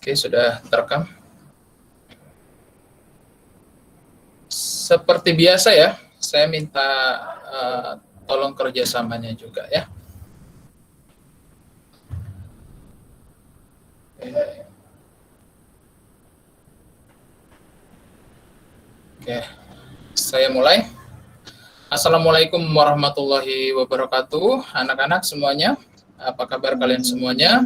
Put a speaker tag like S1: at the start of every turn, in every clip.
S1: Oke, sudah terekam. Seperti biasa ya, saya minta tolong kerjasamanya juga ya. Oke, saya mulai. Assalamualaikum warahmatullahi wabarakatuh, anak-anak semuanya. Apa kabar kalian semuanya?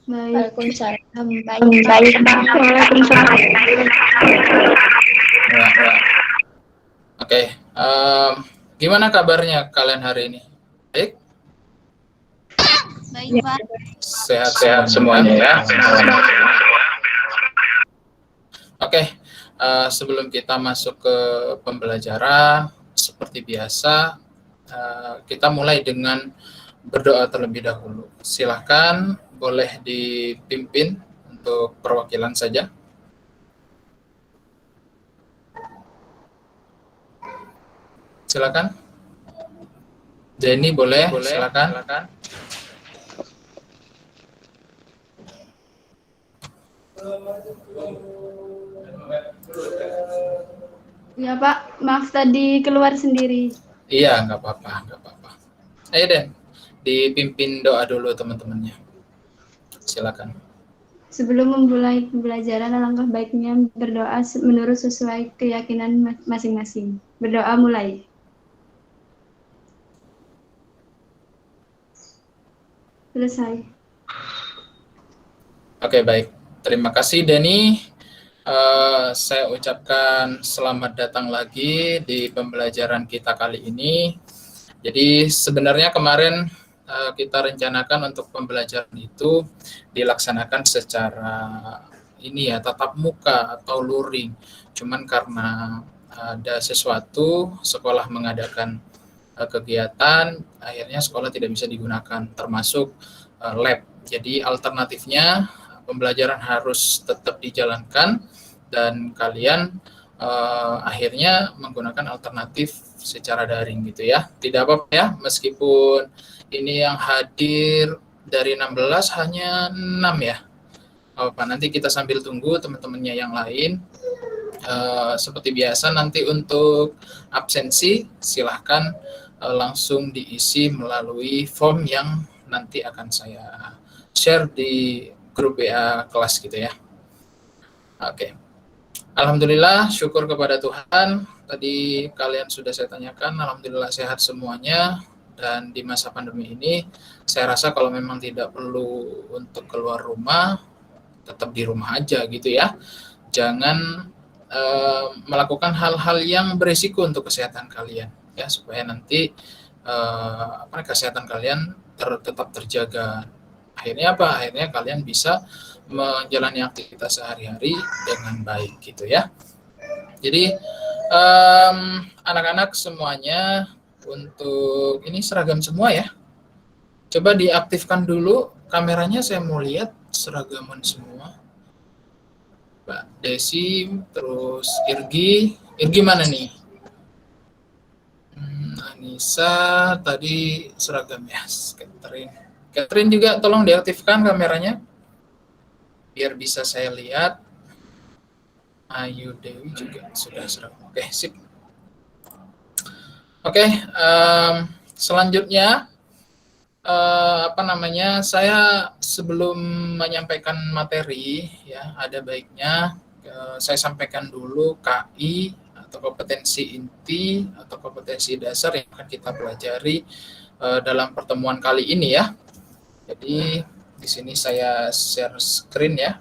S2: Waalaikumsalam.
S3: Baik, Pak. Waalaikumsalam.
S1: Oke, gimana kabarnya kalian hari ini? Baik?
S2: Baik, Pak.
S1: Sehat-sehat semuanya ya. Oke, sebelum kita masuk ke pembelajaran, seperti biasa, kita mulai dengan berdoa terlebih dahulu. Silahkan, boleh dipimpin untuk perwakilan saja. Silakan. Denny boleh, silakan.
S3: Ya Pak, maaf tadi keluar sendiri.
S1: Iya, nggak apa-apa. Ayo Den, dipimpin doa dulu teman-temannya. Silakan.
S3: Sebelum memulai pembelajaran, alangkah baiknya berdoa menurut sesuai keyakinan masing-masing. Berdoa mulai. Selesai.
S1: Oke, baik. Terima kasih Denny. Saya ucapkan selamat datang lagi di pembelajaran kita kali ini. Jadi sebenarnya kemarin kita rencanakan untuk pembelajaran itu dilaksanakan secara tatap muka atau luring. Cuman karena ada sesuatu, sekolah mengadakan kegiatan, akhirnya sekolah tidak bisa digunakan, termasuk lab. Jadi alternatifnya pembelajaran harus tetap dijalankan dan kalian akhirnya menggunakan alternatif secara daring gitu ya. Tidak apa-apa ya, meskipun ini yang hadir dari 16 hanya 6 ya. Apa nanti kita sambil tunggu teman-temannya yang lain. Seperti biasa nanti untuk absensi silahkan langsung diisi melalui form yang nanti akan saya share di grup WA kelas gitu ya. Oke. Alhamdulillah, syukur kepada Tuhan. Tadi kalian sudah saya tanyakan, alhamdulillah sehat semuanya. Dan di masa pandemi ini, saya rasa kalau memang tidak perlu untuk keluar rumah, tetap di rumah aja gitu ya. Jangan melakukan hal-hal yang berisiko untuk kesehatan kalian, ya supaya nanti kesehatan kalian tetap terjaga. Akhirnya apa? Akhirnya kalian bisa menjalani aktivitas sehari-hari dengan baik gitu ya. Jadi anak-anak semuanya untuk ini seragam semua ya. Coba diaktifkan dulu kameranya, saya mau lihat seragaman semua. Mbak Desi, terus Irgi mana nih? Anissa tadi seragam ya. Catherine juga tolong diaktifkan kameranya biar bisa saya lihat. Ayu Dewi juga sudah seragam. Oke, sip. Oke, selanjutnya saya sebelum menyampaikan materi ya, ada baiknya saya sampaikan dulu KI atau kompetensi inti atau kompetensi dasar yang akan kita pelajari dalam pertemuan kali ini ya. Jadi di sini saya share screen ya.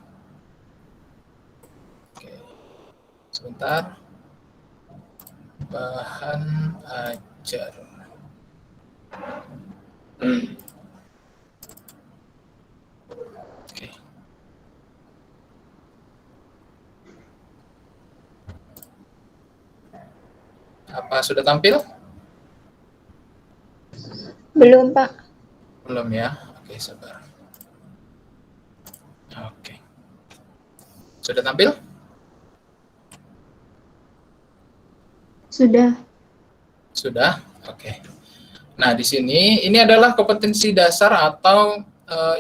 S1: Oke. Sebentar. Bahan ajar. Oke. Apa sudah tampil?
S2: Belum, Pak.
S1: Belum ya. Oke, sabar. Oke. Sudah tampil?
S3: Sudah.
S1: Sudah. Oke. Nah, di sini ini adalah kompetensi dasar atau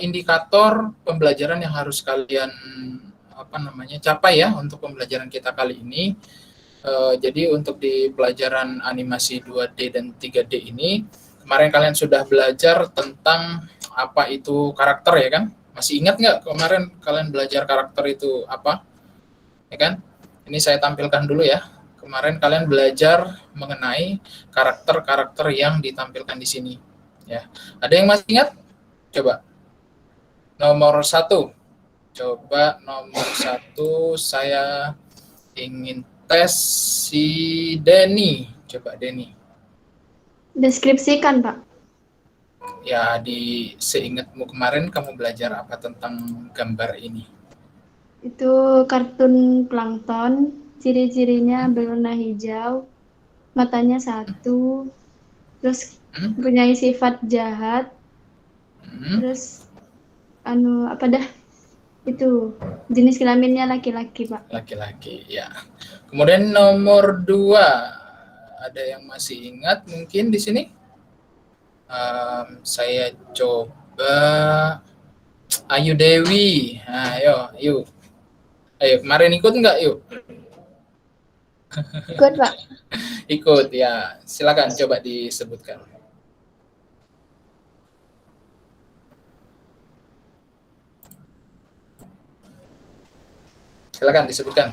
S1: indikator pembelajaran yang harus kalian capai ya untuk pembelajaran kita kali ini. Jadi untuk di pelajaran animasi 2D dan 3D ini, kemarin kalian sudah belajar tentang apa itu karakter ya kan? Masih ingat nggak kemarin kalian belajar karakter itu apa? Ya kan? Ini saya tampilkan dulu ya. Kemarin kalian belajar mengenai karakter-karakter yang ditampilkan di sini. Ya, ada yang masih ingat? Coba. Nomor 1. Coba nomor 1 saya ingin tes si Denny. Coba Denny.
S3: Deskripsikan, Pak.
S1: Ya, di seingatmu kemarin kamu belajar apa tentang gambar ini?
S3: Itu kartun plankton, ciri-cirinya berwarna hijau, matanya satu, terus punya sifat jahat, terus itu jenis kelaminnya laki-laki, Pak.
S1: Laki-laki, ya. Kemudian nomor 2, ada yang masih ingat mungkin di sini? Saya coba Ayu Dewi. Nah, yuk. Ayo, kemarin ikut nggak yuk?
S3: Ikut, Pak.
S1: Ikut, ya. Silakan coba disebutkan. Silakan disebutkan.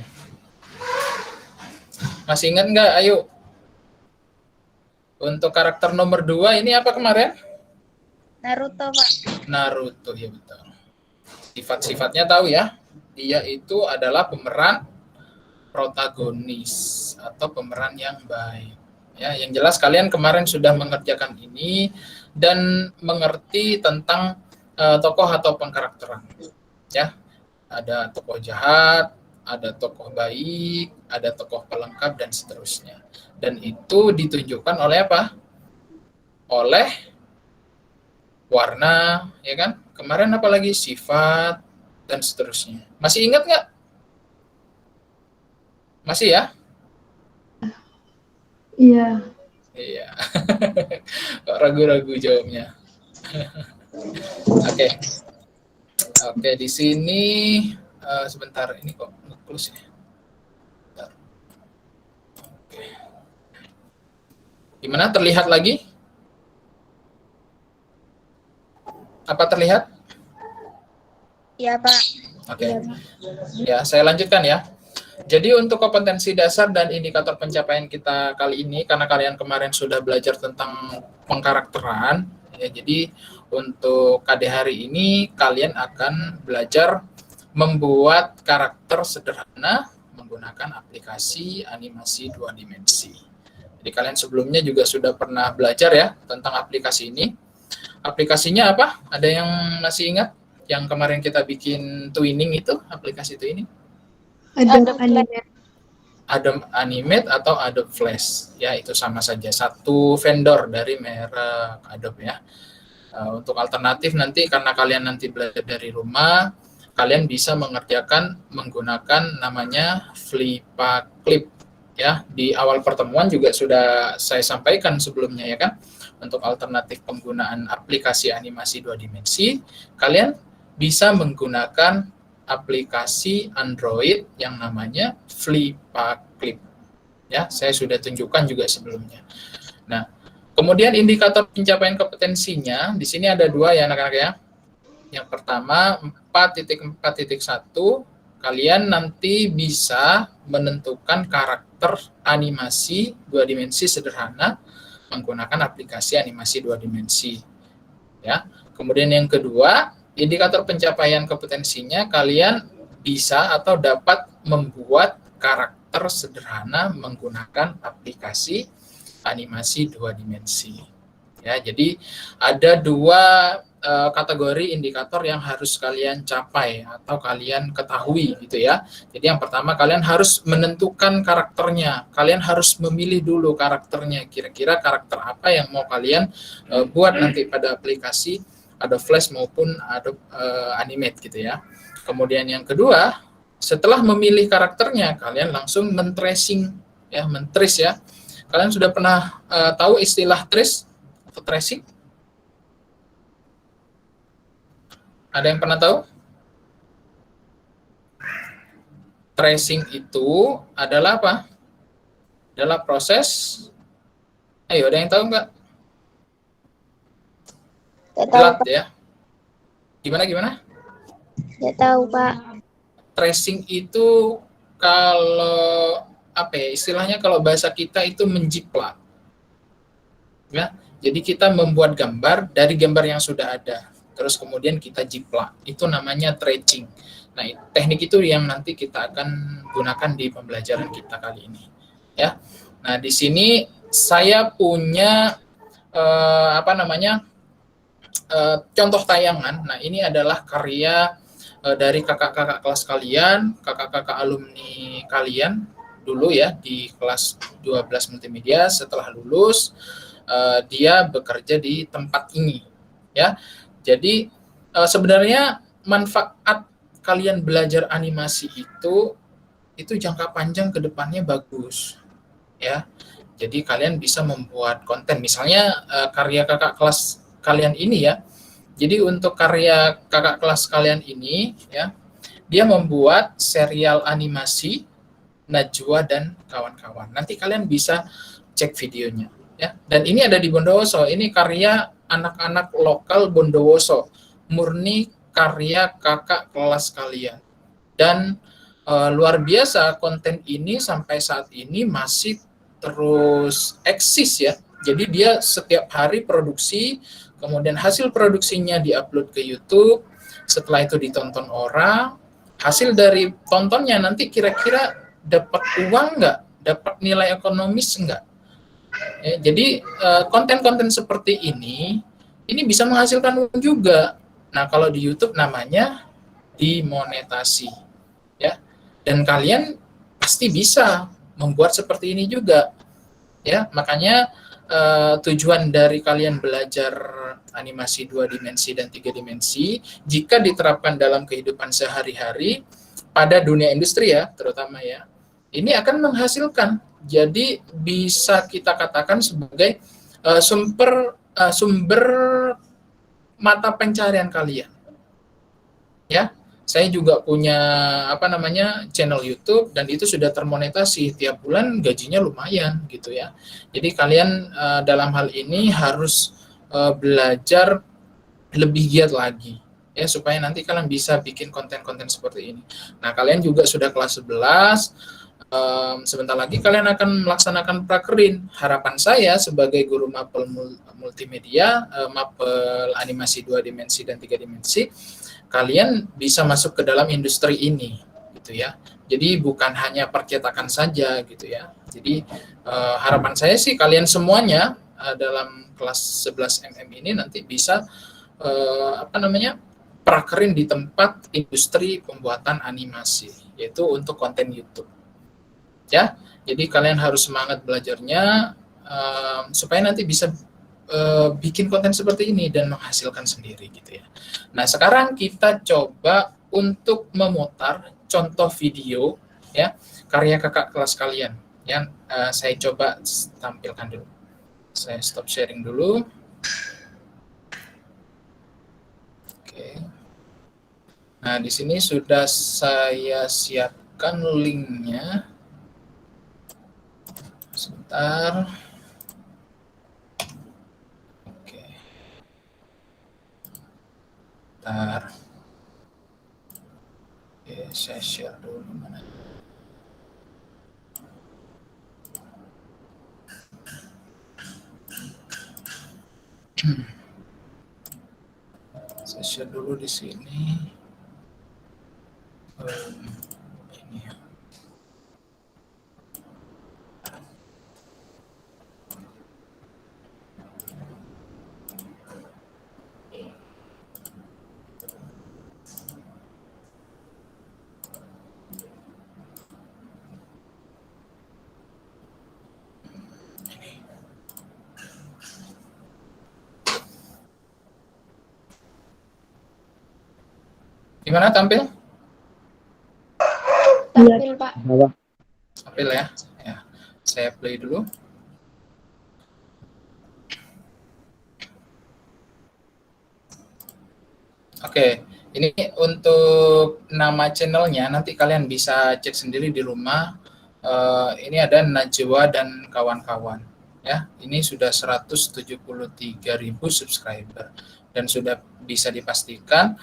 S1: Masih ingat nggak? Ayo. Untuk karakter nomor 2 ini apa kemarin?
S2: Naruto, Pak.
S1: Naruto, ya betul. Sifat-sifatnya tahu ya. Dia itu adalah pemeran protagonis atau pemeran yang baik. Ya, yang jelas kalian kemarin sudah mengerjakan ini dan mengerti tentang tokoh atau pengkarakteran. Ya, ada tokoh jahat, ada tokoh baik, ada tokoh pelengkap dan seterusnya. Dan itu ditunjukkan oleh apa? Oleh warna, ya kan? Kemarin apalagi sifat dan seterusnya. Masih ingat nggak? Masih ya?
S3: Iya.
S1: Iya. Kok ragu-ragu jawabnya. Oke. Oke, di sini sebentar, ini kok nge-close ya. Oke. Gimana, terlihat lagi? Apa terlihat?
S2: Iya, Pak.
S1: Oke. Ya, saya lanjutkan ya. Jadi untuk kompetensi dasar dan indikator pencapaian kita kali ini, karena kalian kemarin sudah belajar tentang pengkarakteran, ya, jadi untuk KD hari ini kalian akan belajar membuat karakter sederhana menggunakan aplikasi animasi 2 dimensi. Jadi kalian sebelumnya juga sudah pernah belajar ya tentang aplikasi ini. Aplikasinya apa? Ada yang masih ingat? Yang kemarin kita bikin twinning itu, aplikasi twinning?
S3: Adobe Animate.
S1: Adobe Animate atau Adobe Flash, ya itu sama saja, satu vendor dari merek Adobe ya. Untuk alternatif nanti karena kalian nanti belajar dari rumah, kalian bisa mengerjakan menggunakan namanya FlipaClip ya. Di awal pertemuan juga sudah saya sampaikan sebelumnya ya kan. Untuk alternatif penggunaan aplikasi animasi 2 dimensi, kalian bisa menggunakan aplikasi Android yang namanya FlipaClip. Ya, saya sudah tunjukkan juga sebelumnya. Nah, kemudian indikator pencapaian kompetensinya di sini ada 2 ya anak-anak ya. Yang pertama 4.4.1, kalian nanti bisa menentukan karakter animasi 2 dimensi sederhana menggunakan aplikasi animasi 2 dimensi. Ya. Kemudian yang kedua, indikator pencapaian kompetensinya kalian bisa atau dapat membuat karakter sederhana menggunakan aplikasi animasi 2 dimensi. Ya, jadi ada 2 kategori indikator yang harus kalian capai atau kalian ketahui gitu ya. Jadi yang pertama kalian harus menentukan karakternya. Kalian harus memilih dulu karakternya. Kira-kira karakter apa yang mau kalian buat nanti pada aplikasi Adobe Flash maupun Adobe Animate gitu ya. Kemudian yang kedua, setelah memilih karakternya, kalian langsung men-tracing ya, men-trace ya. Kalian sudah pernah tahu istilah trace atau tracing? Ada yang pernah tahu? Tracing itu adalah apa? Adalah proses, ayo ada yang tahu nggak?
S2: Tidak tahu,
S1: Belat
S2: Pak.
S1: ya. Gimana?
S2: Tidak tahu, Pak.
S1: Tracing itu kalau apa ya istilahnya, kalau bahasa kita itu menjiplak. Ya, jadi kita membuat gambar dari gambar yang sudah ada, terus kemudian kita jiplak. Itu namanya tracing. Nah, teknik itu yang nanti kita akan gunakan di pembelajaran kita kali ini. Ya. Nah, di sini saya punya contoh tayangan. Nah, ini adalah karya dari kakak-kakak kelas kalian, kakak-kakak alumni kalian dulu ya di kelas 12 multimedia. Setelah lulus, dia bekerja di tempat ini ya. Jadi sebenarnya manfaat kalian belajar animasi itu jangka panjang ke depannya bagus ya. Jadi kalian bisa membuat konten, misalnya karya kakak kelas kalian ini ya. Jadi untuk karya kakak kelas kalian ini ya, dia membuat serial animasi Najwa dan kawan-kawan. Nanti kalian bisa cek videonya ya. Dan ini ada di Bondowoso. Ini karya anak-anak lokal Bondowoso, murni karya kakak kelas kalian. Dan luar biasa, konten ini sampai saat ini masih terus eksis ya. Jadi dia setiap hari produksi, kemudian hasil produksinya diupload ke YouTube, setelah itu ditonton orang, hasil dari tontonnya nanti kira-kira dapat uang nggak, dapat nilai ekonomis nggak. Ya, jadi konten-konten seperti ini bisa menghasilkan uang juga. Nah, kalau di YouTube namanya dimonetasi ya. Dan kalian pasti bisa membuat seperti ini juga ya. Makanya tujuan dari kalian belajar animasi 2 dimensi dan 3 dimensi jika diterapkan dalam kehidupan sehari-hari pada dunia industri ya, terutama ya, ini akan menghasilkan. Jadi bisa kita katakan sebagai sumber mata pencarian kalian ya. Saya juga punya channel YouTube dan itu sudah termonetasi, tiap bulan gajinya lumayan gitu ya. Jadi kalian dalam hal ini harus belajar lebih giat lagi ya, supaya nanti kalian bisa bikin konten-konten seperti ini. Nah, kalian juga sudah kelas 11, sebentar lagi kalian akan melaksanakan prakerin. Harapan saya sebagai guru mapel multimedia, mapel animasi 2 dimensi dan 3 dimensi, kalian bisa masuk ke dalam industri ini gitu ya. Jadi bukan hanya percetakan saja gitu ya. Jadi harapan saya sih kalian semuanya dalam kelas 11 MM ini nanti bisa prakerin di tempat industri pembuatan animasi, yaitu untuk konten YouTube. Ya. Jadi kalian harus semangat belajarnya supaya nanti bisa bikin konten seperti ini dan menghasilkan sendiri gitu ya. Nah, sekarang kita coba untuk memutar contoh video ya karya kakak kelas kalian yang saya coba tampilkan dulu. Saya stop sharing dulu. Oke. Nah, di sini sudah saya siapkan linknya. Sebentar. Bentar. Oke, saya share dulu mana. Saya share dulu di sini. Ini ya. Gimana tampil?
S2: Tampil, Pak.
S1: Tampil ya. Ya. Saya play dulu. Oke, Ini untuk nama channelnya nanti kalian bisa cek sendiri di rumah. Ini ada Najwa dan kawan-kawan. Ya, ini sudah 173.000 subscriber dan sudah bisa dipastikan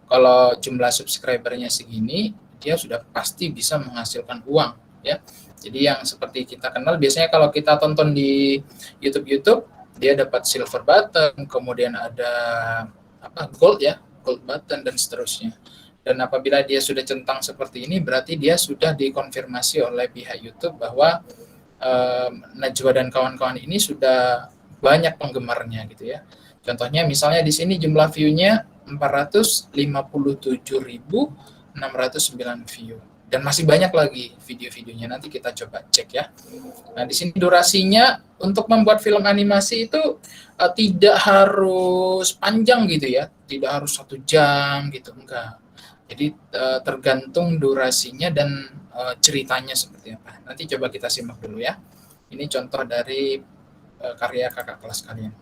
S1: kalau jumlah subscribernya segini, dia sudah pasti bisa menghasilkan uang, ya. Jadi yang seperti kita kenal biasanya kalau kita tonton di YouTube, dia dapat silver button, kemudian ada gold ya, gold button dan seterusnya. Dan apabila dia sudah centang seperti ini, berarti dia sudah dikonfirmasi oleh pihak YouTube bahwa Najwa dan kawan-kawan ini sudah banyak penggemarnya gitu ya. Contohnya misalnya di sini jumlah view-nya 457.609 view dan masih banyak lagi video-videonya, nanti kita coba cek ya. Nah, di sini durasinya untuk membuat film animasi itu tidak harus panjang gitu ya, tidak harus 1 jam gitu, enggak. Jadi tergantung durasinya dan ceritanya seperti apa. Nanti coba kita simak dulu ya. Ini contoh dari karya kakak kelas kalian.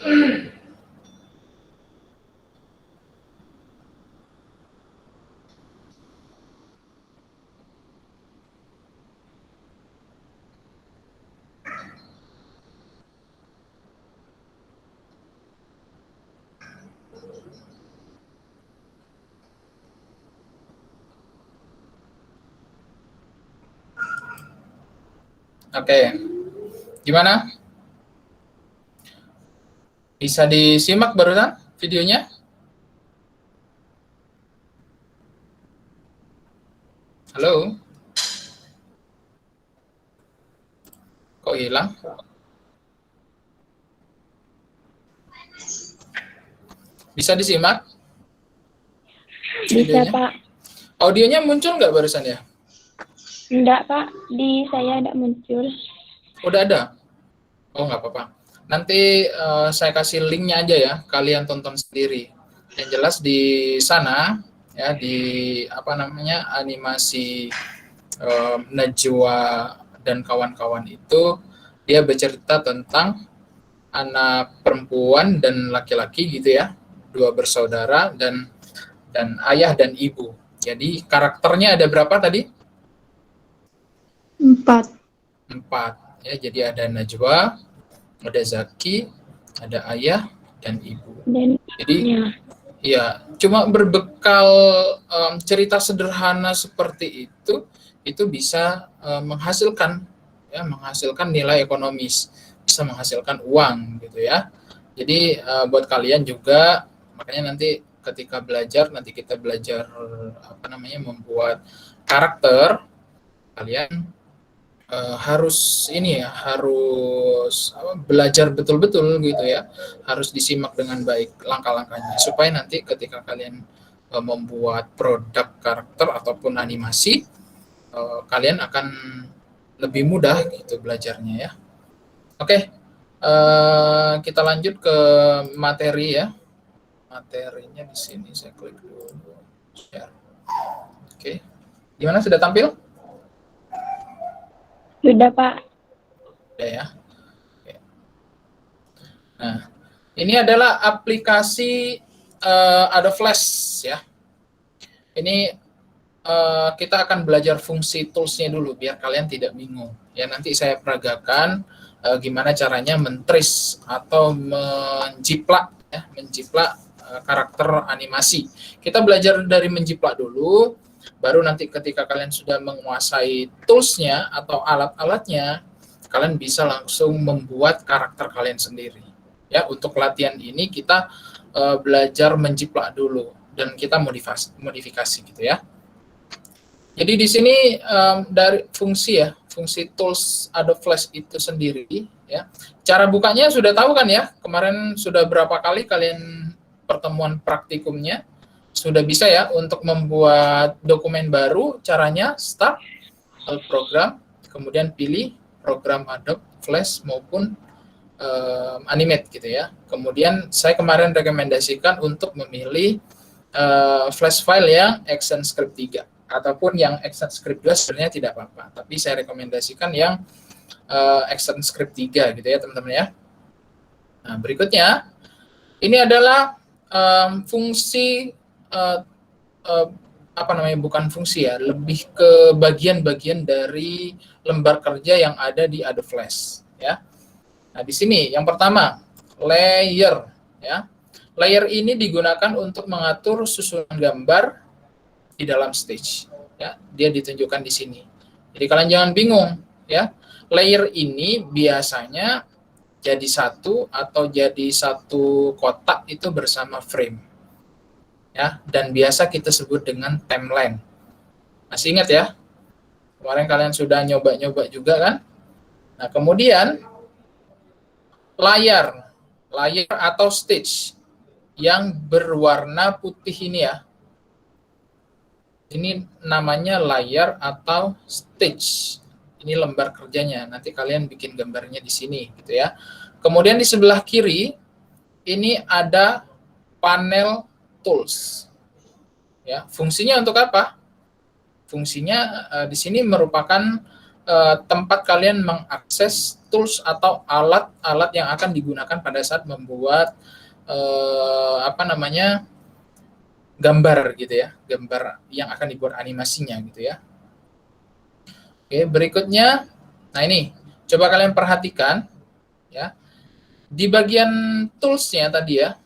S1: Oke, gimana? Bisa disimak barusan videonya? Halo? Kok hilang? Bisa disimak?
S2: Bisa,
S1: Videonya?
S2: Pak.
S1: Audionya muncul nggak barusan ya?
S2: Enggak, Pak. Di saya enggak muncul.
S1: Udah ada? Oh, nggak apa-apa. Nanti saya kasih linknya aja ya, kalian tonton sendiri. Yang jelas di sana, ya di apa namanya animasi Najwa dan kawan-kawan itu, dia bercerita tentang anak perempuan dan laki-laki gitu ya, dua bersaudara dan ayah dan ibu. Jadi karakternya ada berapa tadi?
S3: 4.
S1: 4. Ya, jadi ada Najwa, ada Zaki, ada ayah dan ibu.
S2: Dan
S1: Jadi ya cuma berbekal cerita sederhana seperti itu bisa menghasilkan nilai ekonomis, bisa menghasilkan uang gitu ya. Jadi buat kalian juga, makanya nanti ketika belajar, nanti kita belajar membuat karakter, kalian harus belajar betul-betul gitu ya, harus disimak dengan baik langkah-langkahnya supaya nanti ketika kalian membuat produk karakter ataupun animasi, kalian akan lebih mudah gitu belajarnya ya. Oke, kita lanjut ke materi ya. Materinya di sini saya klik dulu. Share. Oke, gimana, sudah tampil?
S2: sudah, Pak.
S1: Udah ya. Oke. Nah, ini adalah aplikasi Adobe Flash ya. Ini kita akan belajar fungsi tools-nya dulu biar kalian tidak bingung. Ya, nanti saya peragakan gimana caranya mentris atau menjiplak karakter animasi. Kita belajar dari menjiplak dulu, baru nanti ketika kalian sudah menguasai tools-nya atau alat-alatnya, kalian bisa langsung membuat karakter kalian sendiri. Ya, untuk latihan ini kita belajar menjiplak dulu dan kita modifikasi gitu ya. Jadi di sini dari fungsi tools Adobe Flash itu sendiri ya. Cara bukanya sudah tahu kan ya? Kemarin sudah berapa kali kalian pertemuan praktikumnya? Sudah bisa ya untuk membuat dokumen baru, caranya start program, kemudian pilih program Adobe Flash maupun Animate gitu ya. Kemudian saya kemarin rekomendasikan untuk memilih flash file yang ActionScript 3 ataupun yang ActionScript 2 sebenarnya tidak apa-apa, tapi saya rekomendasikan yang ActionScript 3 gitu ya teman-teman ya. Nah, berikutnya ini adalah fungsi bukan fungsi ya, lebih ke bagian-bagian dari lembar kerja yang ada di Adobe Flash ya. Nah, di sini yang pertama, layer ya. Layer ini digunakan untuk mengatur susunan gambar di dalam stage ya. Dia ditunjukkan di sini. Jadi kalian jangan bingung ya. Layer ini biasanya jadi satu atau jadi satu kotak itu bersama frame. Ya, dan biasa kita sebut dengan timeline. Masih ingat ya? Kemarin kalian sudah nyoba-nyoba juga kan? Nah, kemudian layar atau stage yang berwarna putih ini ya. Ini namanya layar atau stage. Ini lembar kerjanya. Nanti kalian bikin gambarnya di sini gitu ya. Kemudian di sebelah kiri ini ada panel tools. Ya, fungsinya untuk apa? Fungsinya di sini merupakan tempat kalian mengakses tools atau alat-alat yang akan digunakan pada saat membuat gambar gitu ya, gambar yang akan dibuat animasinya gitu ya. Oke, berikutnya, nah ini coba kalian perhatikan ya, di bagian tools-nya tadi ya,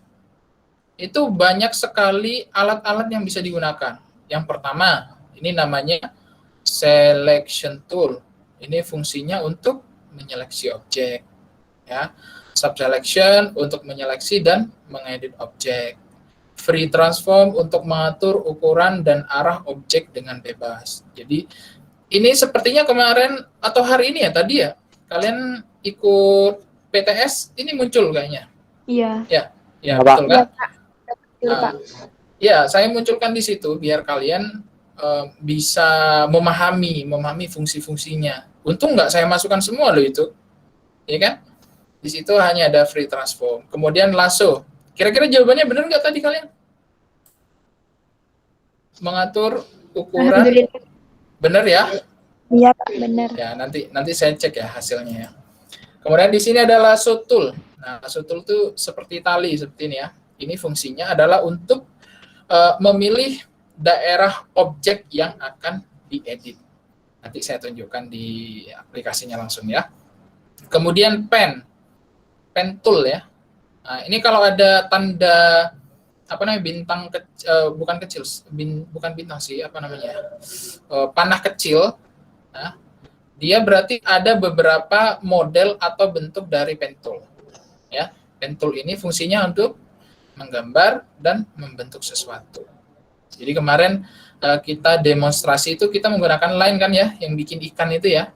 S1: itu banyak sekali alat-alat yang bisa digunakan. Yang pertama, ini namanya selection tool. Ini fungsinya untuk menyeleksi objek ya. Subselection untuk menyeleksi dan mengedit objek. Free transform untuk mengatur ukuran dan arah objek dengan bebas. Jadi ini sepertinya kemarin atau hari ini ya tadi ya, kalian ikut PTS ini muncul kayaknya.
S3: Iya.
S1: Ya betul kan?
S2: Iya, Pak. Betul, Pak.
S1: Ya, saya munculkan di situ biar kalian bisa memahami fungsi-fungsinya. Untung nggak saya masukkan semua loh itu, ya kan? Di situ hanya ada free transform. Kemudian lasso. Kira-kira jawabannya benar nggak tadi kalian? Mengatur ukuran.
S2: Alhamdulillah.
S1: Benar ya?
S2: Iya, Pak, benar.
S1: Ya, nanti saya cek ya hasilnya ya. Kemudian di sini ada lasso tool. Nah, lasso tool itu seperti tali seperti ini ya. Ini fungsinya adalah untuk memilih daerah objek yang akan diedit. Nanti saya tunjukkan di aplikasinya langsung ya. Kemudian pen tool ya. Nah, ini kalau ada tanda bintang bukan kecil, bukan bintang sih, panah kecil. Nah, dia berarti ada beberapa model atau bentuk dari pen tool. Ya, pen tool ini fungsinya untuk menggambar dan membentuk sesuatu. Jadi kemarin kita demonstrasi itu kita menggunakan line kan ya, yang bikin ikan itu ya.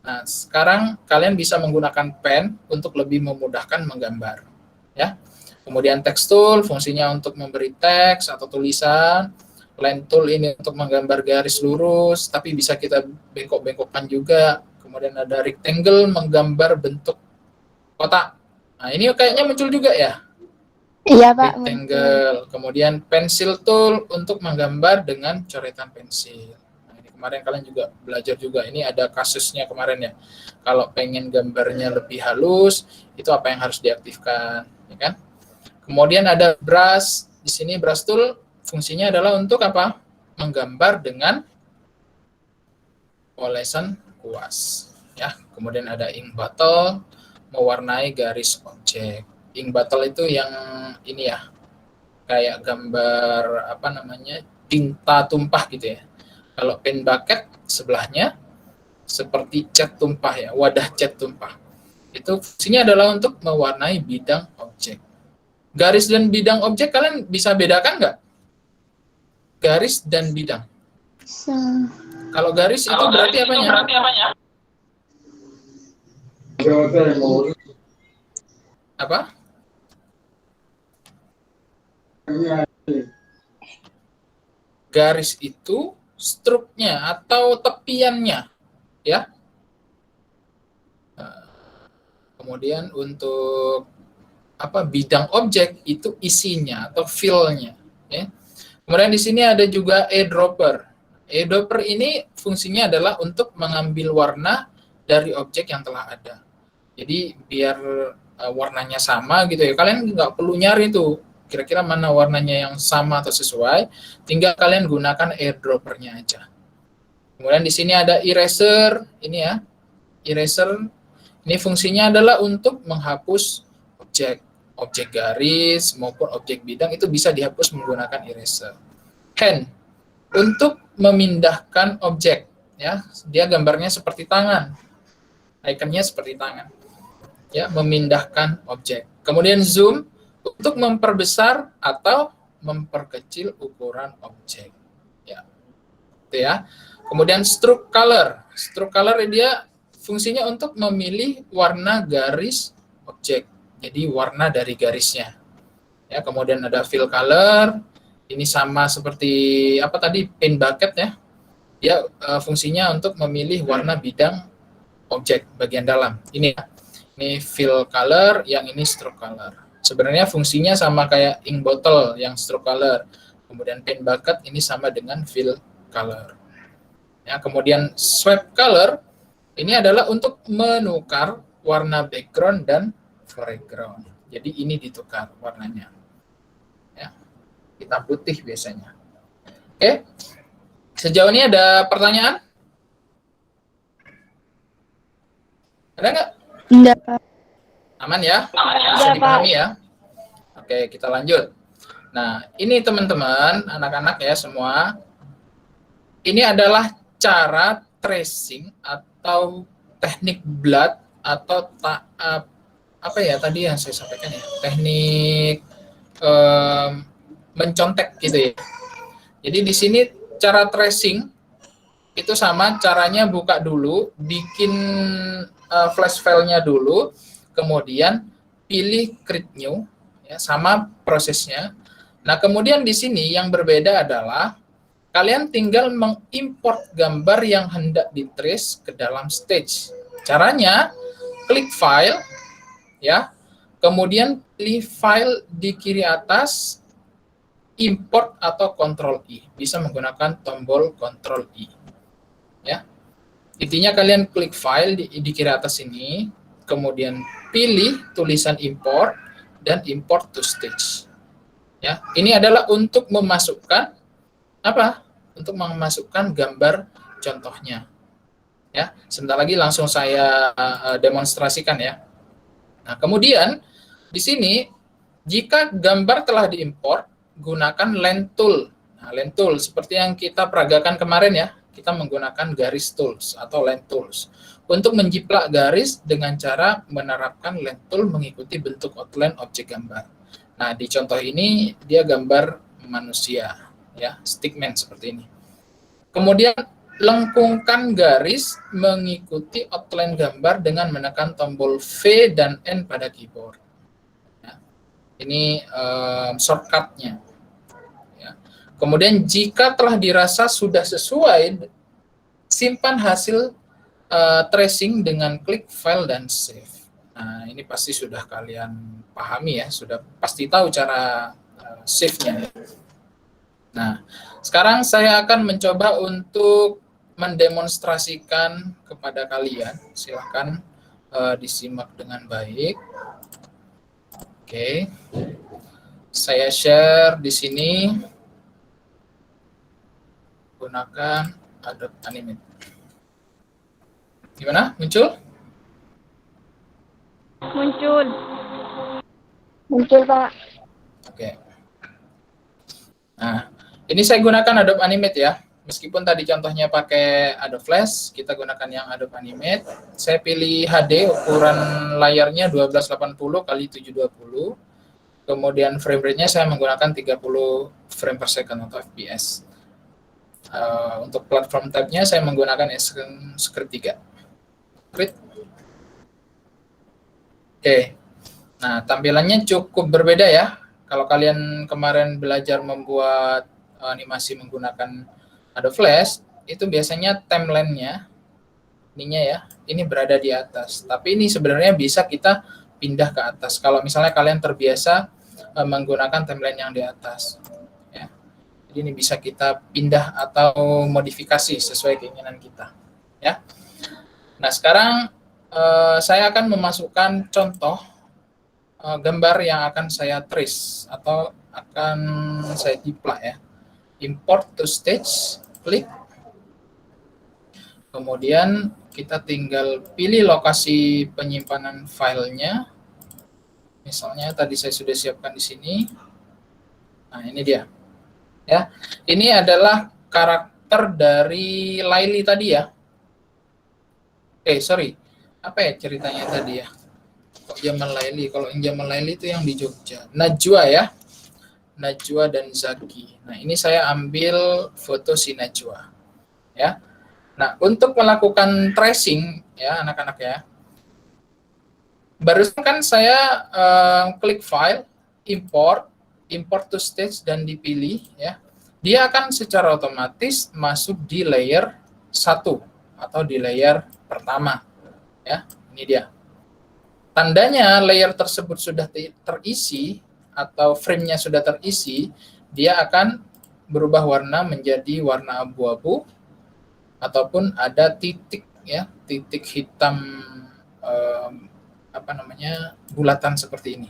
S1: Nah, sekarang kalian bisa menggunakan pen untuk lebih memudahkan menggambar. Ya. Kemudian text tool fungsinya untuk memberi teks atau tulisan. Line tool ini untuk menggambar garis lurus, tapi bisa kita bengkok-bengkokkan juga. Kemudian ada rectangle menggambar bentuk kotak. Nah, ini kayaknya muncul juga ya.
S2: Iya, Pak.
S1: Rectangle. Kemudian pencil tool untuk menggambar dengan coretan pensil. Nah, ini kemarin kalian juga belajar juga. Ini ada kasusnya kemarin ya. Kalau pengen gambarnya lebih halus, itu apa yang harus diaktifkan, ya kan? Kemudian ada brush. Di sini brush tool fungsinya adalah untuk apa? Menggambar dengan olesan kuas. Ya. Kemudian ada ink bottle, mewarnai garis objek. Ink bottle itu yang ini ya, kayak gambar tinta tumpah gitu ya. Kalau pen bucket sebelahnya seperti cat tumpah ya, wadah cat tumpah. Itu fungsinya adalah untuk mewarnai bidang objek. Garis dan bidang objek kalian bisa bedakan nggak? Garis dan bidang. Kalau garis itu berarti apanya? Apa? Garis itu struknya atau tepiannya, ya. Kemudian untuk bidang objek itu isinya atau fill-nya, ya. Kemudian di sini ada juga eyedropper. Eyedropper ini fungsinya adalah untuk mengambil warna dari objek yang telah ada. Jadi biar warnanya sama gitu ya. Kalian nggak perlu nyari tuh kira-kira mana warnanya yang sama atau sesuai, tinggal kalian gunakan eyedropper-nya aja. Kemudian di sini ada eraser, ini ya. Eraser ini fungsinya adalah untuk menghapus objek garis maupun objek bidang itu bisa dihapus menggunakan eraser. Hand untuk memindahkan objek, ya. Dia gambarnya seperti tangan. Ikonnya seperti tangan. Ya, memindahkan objek. Kemudian zoom untuk memperbesar atau memperkecil ukuran objek. Ya. Itu ya. Kemudian stroke color. Stroke color dia fungsinya untuk memilih warna garis objek. Jadi warna dari garisnya. Ya, kemudian ada fill color. Ini sama seperti pen bucket ya. Dia fungsinya untuk memilih warna bidang objek bagian dalam. Ini fill color, yang ini stroke color. Sebenarnya fungsinya sama kayak ink bottle yang stroke color. Kemudian pen bucket ini sama dengan fill color. Ya, kemudian swipe color ini adalah untuk menukar warna background dan foreground. Jadi ini ditukar warnanya. Ya, hitam putih biasanya. Oke. Sejauh ini ada pertanyaan? Ada nggak?
S2: Enggak, Pak.
S1: Aman ya? Bisa
S2: Ada, Pak.
S1: dipahami ya? Oke, kita lanjut. Nah, ini teman-teman, anak-anak ya semua. Ini adalah cara tracing atau teknik blood atau apa ya tadi yang saya sampaikan ya, teknik mencontek gitu ya. Jadi di sini cara tracing itu sama, caranya buka dulu, bikin flash file-nya dulu, kemudian pilih create new, ya, sama prosesnya. Nah, kemudian di sini yang berbeda adalah kalian tinggal mengimport gambar yang hendak ditrace ke dalam stage. Caranya, klik file, ya, kemudian pilih file di kiri atas, import atau Ctrl I. Bisa menggunakan tombol Ctrl I. Ya, intinya kalian klik file di kiri atas ini, kemudian pilih tulisan import dan import to stage. Ya, ini adalah untuk memasukkan apa? Untuk memasukkan gambar contohnya. Ya, sebentar lagi langsung saya demonstrasikan ya. Nah, kemudian di sini jika gambar telah diimport, gunakan Line Tool. Nah, Line Tool seperti yang kita peragakan kemarin ya. Kita menggunakan garis tools atau line tools untuk menjiplak garis dengan cara menerapkan line tool mengikuti bentuk outline objek gambar. Nah, di contoh ini dia gambar manusia, ya, stickman seperti ini. Kemudian lengkungkan garis mengikuti outline gambar dengan menekan tombol V dan N pada keyboard. Ya, ini shortcut-nya. Kemudian jika telah dirasa sudah sesuai, simpan hasil tracing dengan klik file dan save. Nah, ini pasti sudah kalian pahami ya, sudah pasti tahu cara save-nya. Nah, sekarang saya akan mencoba untuk mendemonstrasikan kepada kalian. Silahkan disimak dengan baik. Oke. Saya share di sini. Gunakan Adobe Animate. Gimana? Muncul?
S2: Muncul. Muncul, Pak.
S1: Oke. Nah, ini saya gunakan Adobe Animate ya. Meskipun tadi contohnya pakai Adobe Flash, kita gunakan yang Adobe Animate. Saya pilih HD, ukuran layarnya 1280 x 720. Kemudian frame rate-nya saya menggunakan 30 frame per second atau FPS. Untuk platform tab-nya saya menggunakan Script 3. Oke. Nah, tampilannya cukup berbeda ya. Kalau kalian kemarin belajar membuat animasi menggunakan Adobe Flash, itu biasanya timeline-nya, ininya ya, ini berada di atas. Tapi ini sebenarnya bisa kita pindah ke atas. Kalau misalnya kalian terbiasa menggunakan timeline yang di atas. Ini bisa kita pindah atau modifikasi sesuai keinginan kita, ya. Nah, sekarang saya akan memasukkan contoh gambar yang akan saya trace atau akan saya jiplak ya. Import to stage, klik. Kemudian kita tinggal pilih lokasi penyimpanan filenya. Misalnya tadi saya sudah siapkan di sini. Nah, ini dia. Ya, ini adalah karakter dari Laili tadi ya. Sorry, apa ya ceritanya tadi ya? Kok Jamal Laili? Kalau yang Jamal Laili itu yang di Jogja. Najwa ya, Najwa dan Zaki. Nah, ini saya ambil foto si Najwa. Ya. Nah, untuk melakukan tracing ya anak-anak ya. Barusan kan saya klik file, import to stage dan dipilih ya, dia akan secara otomatis masuk di layer 1 atau di layer pertama ya. Ini dia. Tandanya layer tersebut sudah terisi atau frame-nya sudah terisi, dia akan berubah warna menjadi warna abu-abu ataupun ada titik ya, titik hitam bulatan seperti ini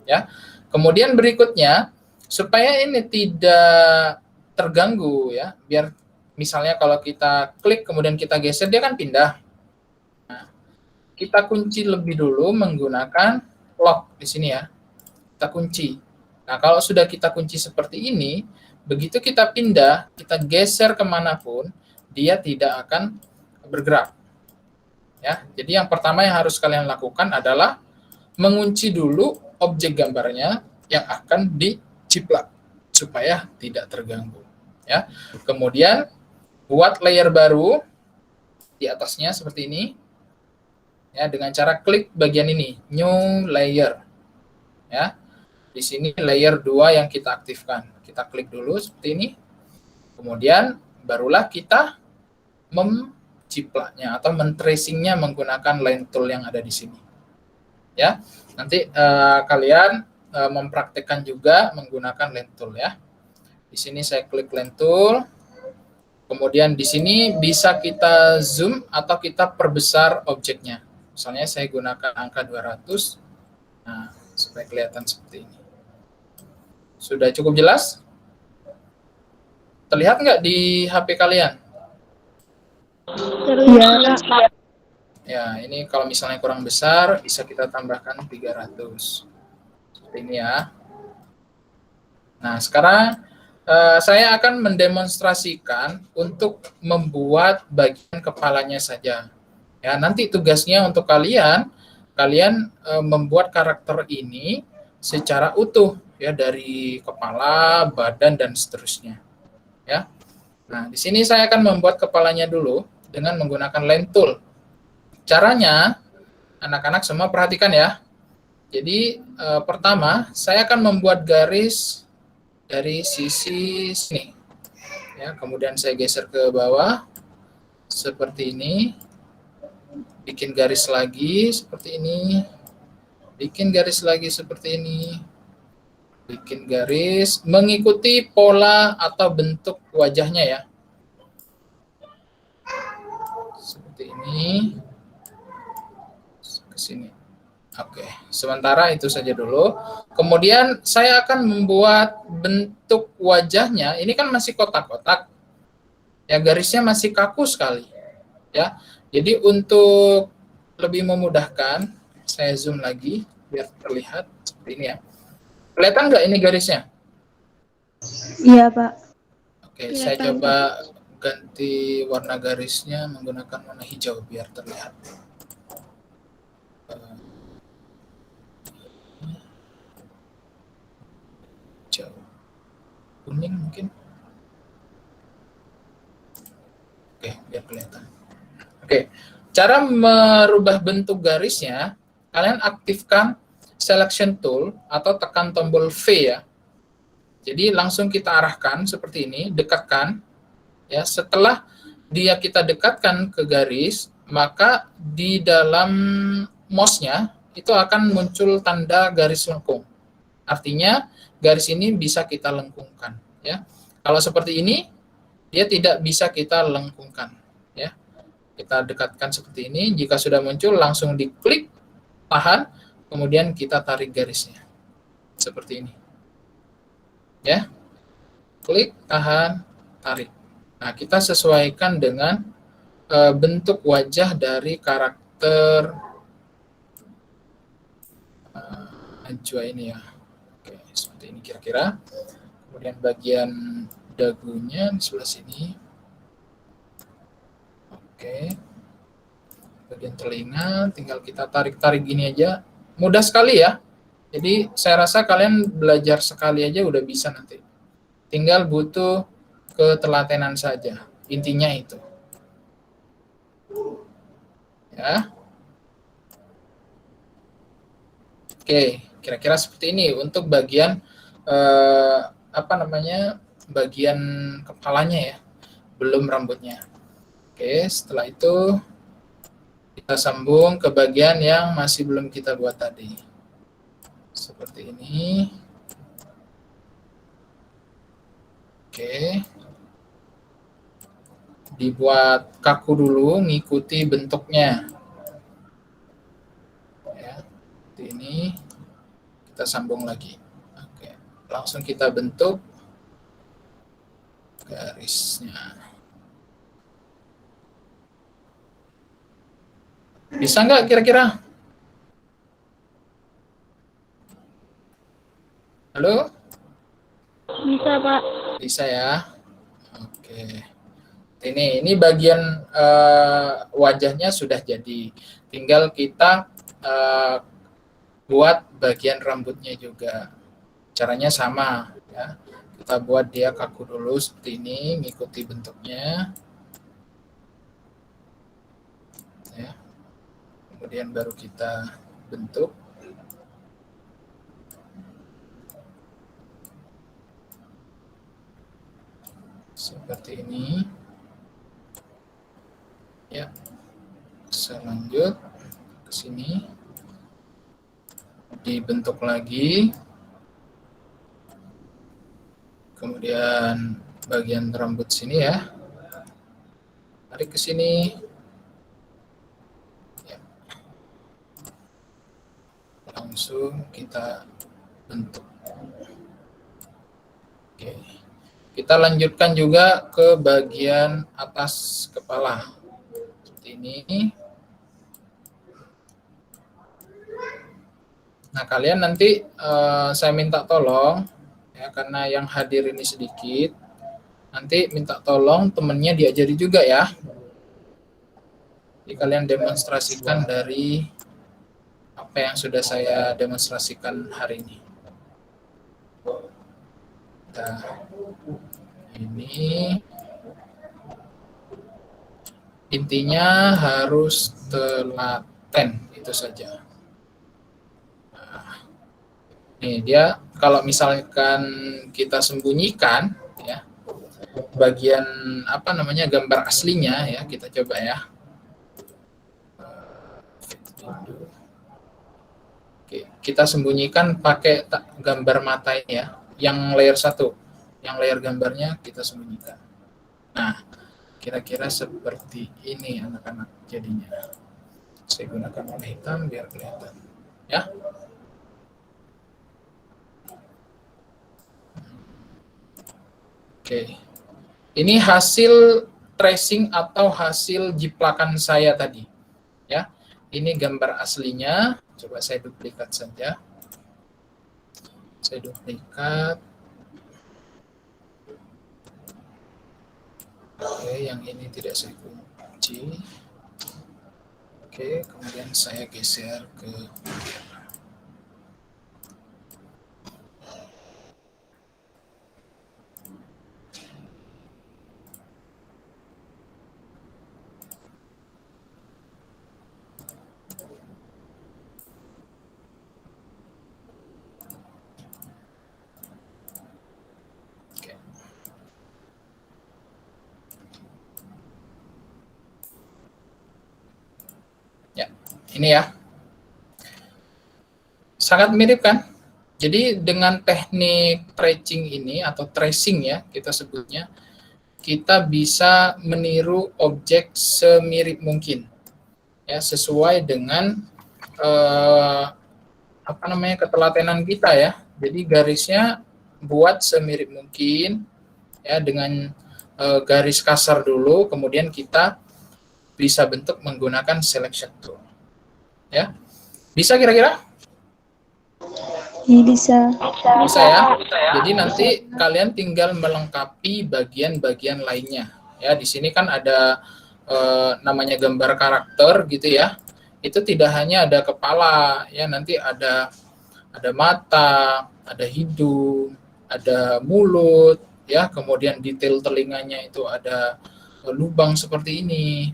S1: ya. Kemudian berikutnya, supaya ini tidak terganggu ya, biar misalnya kalau kita klik kemudian kita geser, dia kan pindah. Nah, kita kunci lebih dulu menggunakan lock di sini ya. Kita kunci. Nah, kalau sudah kita kunci seperti ini, begitu kita pindah, kita geser kemanapun, dia tidak akan bergerak. Ya, jadi yang pertama yang harus kalian lakukan adalah mengunci dulu objek gambarnya yang akan diciplak supaya tidak terganggu. Ya, kemudian buat layer baru di atasnya seperti ini. Ya, dengan cara klik bagian ini, new layer. Ya. Di sini layer 2 yang kita aktifkan. Kita klik dulu seperti ini. Kemudian barulah kita menciplaknya atau men-tracingnya menggunakan line tool yang ada di sini. Ya. Nanti kalian mempraktekkan juga menggunakan line tool ya. Di sini saya klik line tool. Kemudian di sini bisa kita zoom atau kita perbesar objeknya. Misalnya saya gunakan angka 200. Nah, supaya kelihatan seperti ini. Sudah cukup jelas? Terlihat nggak di HP kalian?
S2: Terlihat.
S1: Ya, ini kalau misalnya kurang besar, bisa kita tambahkan 300. Seperti ini ya. Nah, sekarang saya akan mendemonstrasikan untuk membuat bagian kepalanya saja. Ya, nanti tugasnya untuk kalian membuat karakter ini secara utuh ya, dari kepala, badan dan seterusnya. Ya. Nah, di sini saya akan membuat kepalanya dulu dengan menggunakan line tool. Caranya, anak-anak semua perhatikan ya. Jadi pertama, saya akan membuat garis dari sisi sini. Ya, kemudian saya geser ke bawah seperti ini. Bikin garis lagi seperti ini. Bikin garis lagi seperti ini. Bikin garis mengikuti pola atau bentuk wajahnya ya. Seperti ini. Ke sini. Oke, sementara itu saja dulu. Kemudian saya akan membuat bentuk wajahnya. Ini kan masih kotak-kotak. Ya, garisnya masih kaku sekali. Ya. Jadi untuk lebih memudahkan, saya zoom lagi biar terlihat seperti ini ya. Kelihatan nggak ini garisnya?
S3: Iya, Pak.
S1: Oke, saya coba ganti warna garisnya menggunakan warna hijau biar terlihat. Hijau. Kuning mungkin. Oke, biar kelihatan. Oke, cara merubah bentuk garisnya, kalian aktifkan selection tool atau tekan tombol V ya. Jadi langsung kita arahkan seperti ini, dekatkan. Ya, setelah kita dekatkan ke garis, maka di dalam mouse-nya itu akan muncul tanda garis lengkung. Artinya garis ini bisa kita lengkungkan. Ya, kalau seperti ini, dia tidak bisa kita lengkungkan. Ya, kita dekatkan seperti ini. Jika sudah muncul, langsung diklik, tahan, kemudian kita tarik garisnya. Seperti ini. Ya. Klik, tahan, tarik. Nah, kita sesuaikan dengan bentuk wajah dari karakter Najwa ini ya. Oke, seperti ini kira-kira. Kemudian bagian dagunya di sebelah sini. Oke. Bagian telinga tinggal kita tarik-tarik gini aja. Mudah sekali ya. Jadi saya rasa kalian belajar sekali aja udah bisa nanti. Tinggal butuh ketelatenan saja. Intinya itu. Ya. Oke, kira-kira seperti ini untuk bagian bagian kepalanya ya. Belum rambutnya. Oke, setelah itu kita sambung ke bagian yang masih belum kita buat tadi. Seperti ini. Oke. dibuat kaku dulu, ngikuti bentuknya. Ya, seperti ini. Kita sambung lagi. Oke, langsung kita bentuk garisnya. Bisa nggak kira-kira? Halo?
S2: Bisa, Pak.
S1: Bisa ya? Oke. Ini bagian wajahnya sudah jadi. Tinggal kita buat bagian rambutnya juga. Caranya sama ya. Kita buat dia kaku dulu seperti ini, mengikuti bentuknya. Ya. Kemudian baru kita bentuk. Seperti ini. Ya. Selanjut ke sini. Dibentuk lagi. Kemudian bagian rambut sini ya. Tarik ke sini. Ya. Langsung kita bentuk. Oke. Kita lanjutkan juga ke bagian atas kepala. Seperti ini. Nah, kalian nanti saya minta tolong, ya, karena yang hadir ini sedikit, nanti minta tolong temennya diajari juga ya. Jadi kalian demonstrasikan dari apa yang sudah saya demonstrasikan hari ini. Nah, ini intinya harus telaten, itu saja. Nih dia kalau misalkan kita sembunyikan ya bagian apa namanya gambar aslinya ya, kita coba ya. Oke, kita sembunyikan pakai gambar mata ya, yang layer 1. Yang layer gambarnya kita sembunyikan. Nah, kira-kira seperti ini anak-anak jadinya. Saya gunakan warna hitam biar kelihatan ya. Oke, ini hasil tracing atau hasil jiplakan saya tadi, ya. Ini gambar aslinya. Coba saya duplikat saja. Saya duplikat. Oke, yang ini tidak saya kunci. Oke, kemudian saya geser ke ini ya. Sangat mirip kan? Jadi dengan teknik tracing ini atau tracing ya kita sebutnya, kita bisa meniru objek semirip mungkin. Ya, sesuai dengan apa namanya ketelatenan kita ya. Jadi garisnya buat semirip mungkin ya dengan garis kasar dulu, kemudian kita bisa bentuk menggunakan selection tool. Ya, bisa kira-kira?
S3: Bisa.
S1: Bisa ya. Jadi nanti kalian tinggal melengkapi bagian-bagian lainnya. Ya, di sini kan ada namanya gambar karakter gitu ya. Itu tidak hanya ada kepala, ya nanti ada mata, ada hidung, ada mulut, ya kemudian detail telinganya itu ada lubang seperti ini,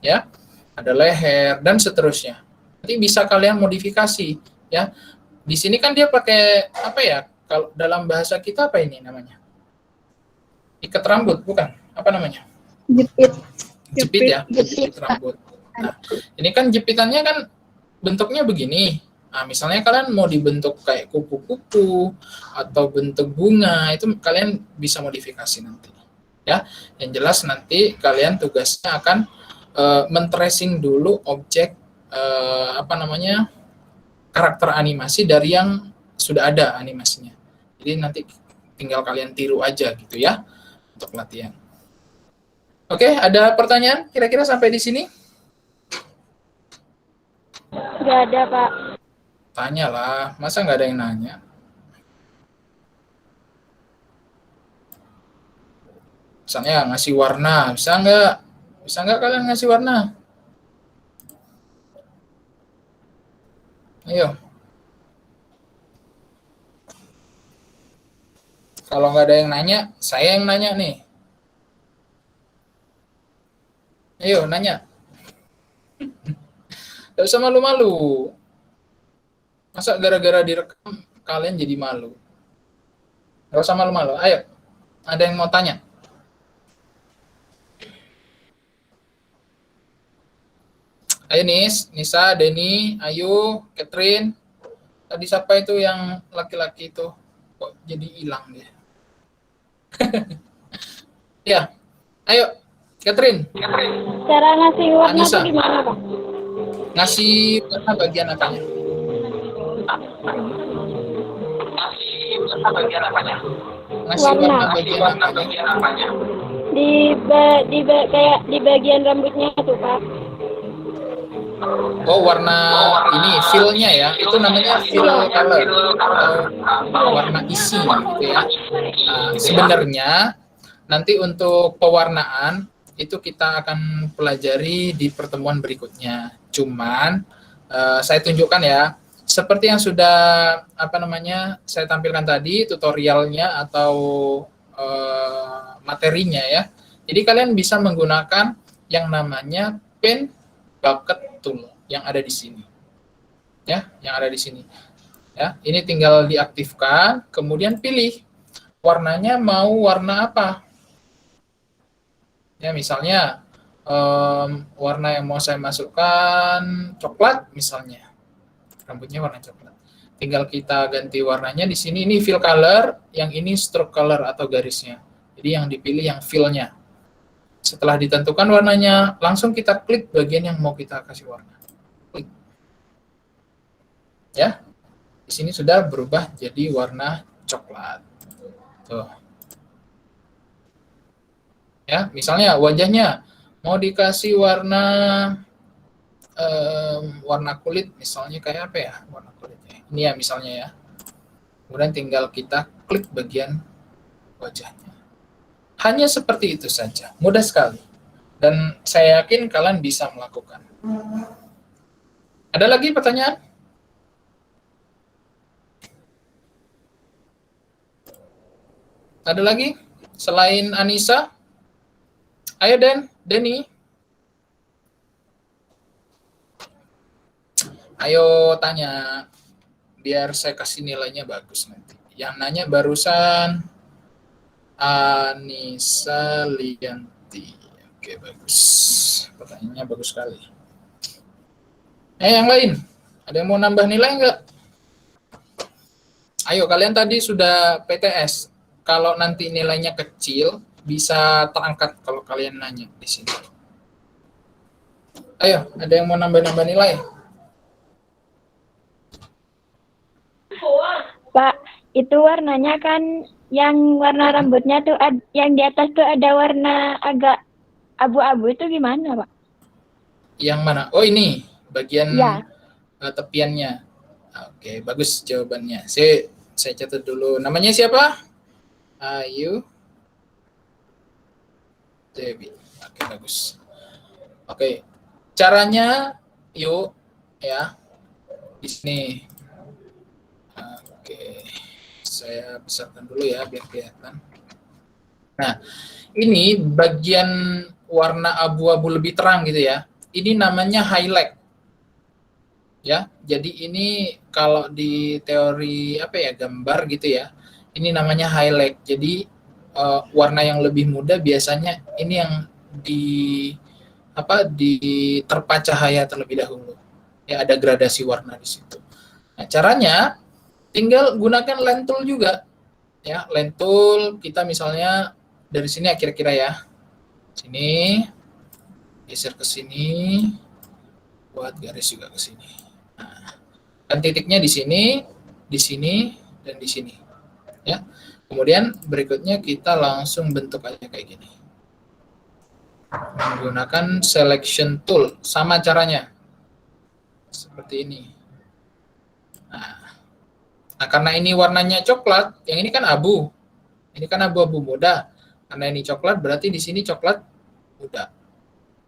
S1: ya ada leher dan seterusnya. Nanti bisa kalian modifikasi ya. Di sini kan dia pakai apa ya? Kalau dalam bahasa kita apa ini namanya? Ikat rambut, bukan? Apa namanya? Jepit ya, jepit rambut. Nah, ini kan jepitannya kan bentuknya begini. Nah, misalnya kalian mau dibentuk kayak kupu-kupu atau bentuk bunga, itu kalian bisa modifikasi nanti. Ya, yang jelas nanti kalian tugasnya akan men-tracing dulu objek karakter animasi dari yang sudah ada animasinya. Jadi nanti tinggal kalian tiru aja gitu ya untuk latihan. Oke, ada pertanyaan kira-kira sampai di sini?
S2: Nggak ada, Pak.
S1: Tanyalah, masa nggak ada yang nanya? Misalnya ngasih warna, bisa nggak? Bisa nggak kalian ngasih warna? Ayo. Kalau nggak ada yang nanya, saya yang nanya nih. Ayo, nanya. Nggak usah malu-malu. Masa gara-gara direkam, kalian jadi malu? Nggak usah malu-malu. Ayo, ada yang mau tanya? Ayo Nis, Nisa, Denny, Ayu, Catherine. Tadi siapa itu yang laki-laki itu? Kok jadi hilang dia? Ya, ayo, Catherine.
S2: Cara ngasih warna
S1: Anissa.
S2: tuh gimana, Pak?
S1: Ngasih warna bagian apanya? Ngasih
S2: Warna.
S1: warna bagian apanya?
S2: Kayak di bagian rambutnya tuh, Pak.
S1: Oh, warna ini feel-nya ya. Itu namanya feel color atau warna isi gitu ya. Nah, sebenarnya nanti untuk pewarnaan itu kita akan pelajari di pertemuan berikutnya. Cuman saya tunjukkan ya, seperti yang sudah saya tampilkan tadi tutorialnya atau materinya ya. Jadi kalian bisa menggunakan yang namanya pen bucket tool yang ada di sini. Ya, yang ada di sini. Ya, ini tinggal diaktifkan, kemudian pilih warnanya mau warna apa. Ya, misalnya warna yang mau saya masukkan coklat misalnya. Rambutnya warna coklat. Tinggal kita ganti warnanya di sini. Ini fill color, yang ini stroke color atau garisnya. Jadi yang dipilih yang fill-nya. Setelah ditentukan warnanya, langsung kita klik bagian yang mau kita kasih warna. Klik. Ya. Di sini sudah berubah jadi warna coklat. Tuh. Ya, misalnya wajahnya mau dikasih warna kulit, misalnya kayak apa ya warna kulitnya? Ini ya misalnya ya. Kemudian tinggal kita klik bagian wajahnya. Hanya seperti itu saja, mudah sekali. Dan saya yakin kalian bisa melakukan. Ada lagi pertanyaan? Ada lagi? Selain Anissa? Ayo Denny. Ayo tanya, biar saya kasih nilainya bagus nanti. Yang nanya barusan Anissa Lianti. Oke, bagus. Pertanyaannya bagus sekali. Yang lain? Ada yang mau nambah nilai enggak? Ayo, kalian tadi sudah PTS. Kalau nanti nilainya kecil, bisa terangkat kalau kalian nanya di sini. Ayo, ada yang mau nambah-nambah nilai?
S2: Pak, itu warnanya kan yang warna rambutnya tuh yang di atas tuh ada warna agak abu-abu, itu gimana, Pak?
S1: Yang mana? Oh, ini bagian
S2: Ya.
S1: tepiannya. Oke, bagus jawabannya. Saya catat dulu. Namanya siapa? Ayu Dewi. Oke, bagus. Oke. Caranya yuk ya. Di sini. Oke. Saya besarkan dulu ya biar kelihatan. Nah, ini bagian warna abu-abu lebih terang gitu ya. Ini namanya highlight. Ya, jadi ini kalau di teori gambar gitu ya. Ini namanya highlight. Jadi warna yang lebih muda biasanya ini yang diterpa cahaya terlebih dahulu. Ya, ada gradasi warna di situ. Nah, caranya tinggal gunakan land tool juga. Ya, land tool kita misalnya dari sini ya kira-kira ya. Sini, geser ke sini, buat garis juga ke sini. Nah, kan titiknya di sini, dan di sini. Ya. Kemudian berikutnya kita langsung bentuk aja kayak gini. Menggunakan selection tool, sama caranya. Seperti ini. Nah, karena ini warnanya coklat, yang ini kan abu. Ini kan abu-abu muda. Karena ini coklat, berarti di sini coklat muda.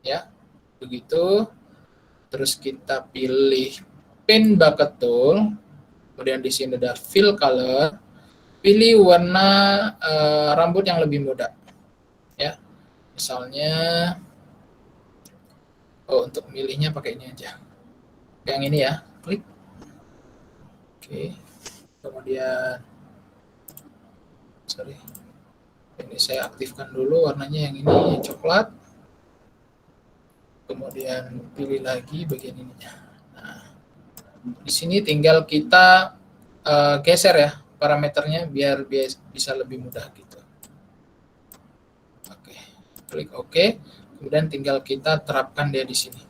S1: Ya, begitu. Terus kita pilih Paint Bucket Tool. Kemudian di sini ada Fill Color. Pilih warna rambut yang lebih muda. Ya, misalnya, untuk milihnya pakai ini aja. Yang ini ya, klik. Oke. Kemudian, ini saya aktifkan dulu warnanya yang ini, yang coklat. Kemudian pilih lagi bagian ininya. Nah, di sini tinggal kita geser ya parameternya biar bisa lebih mudah gitu. Oke, klik OK. Kemudian tinggal kita terapkan dia di sini.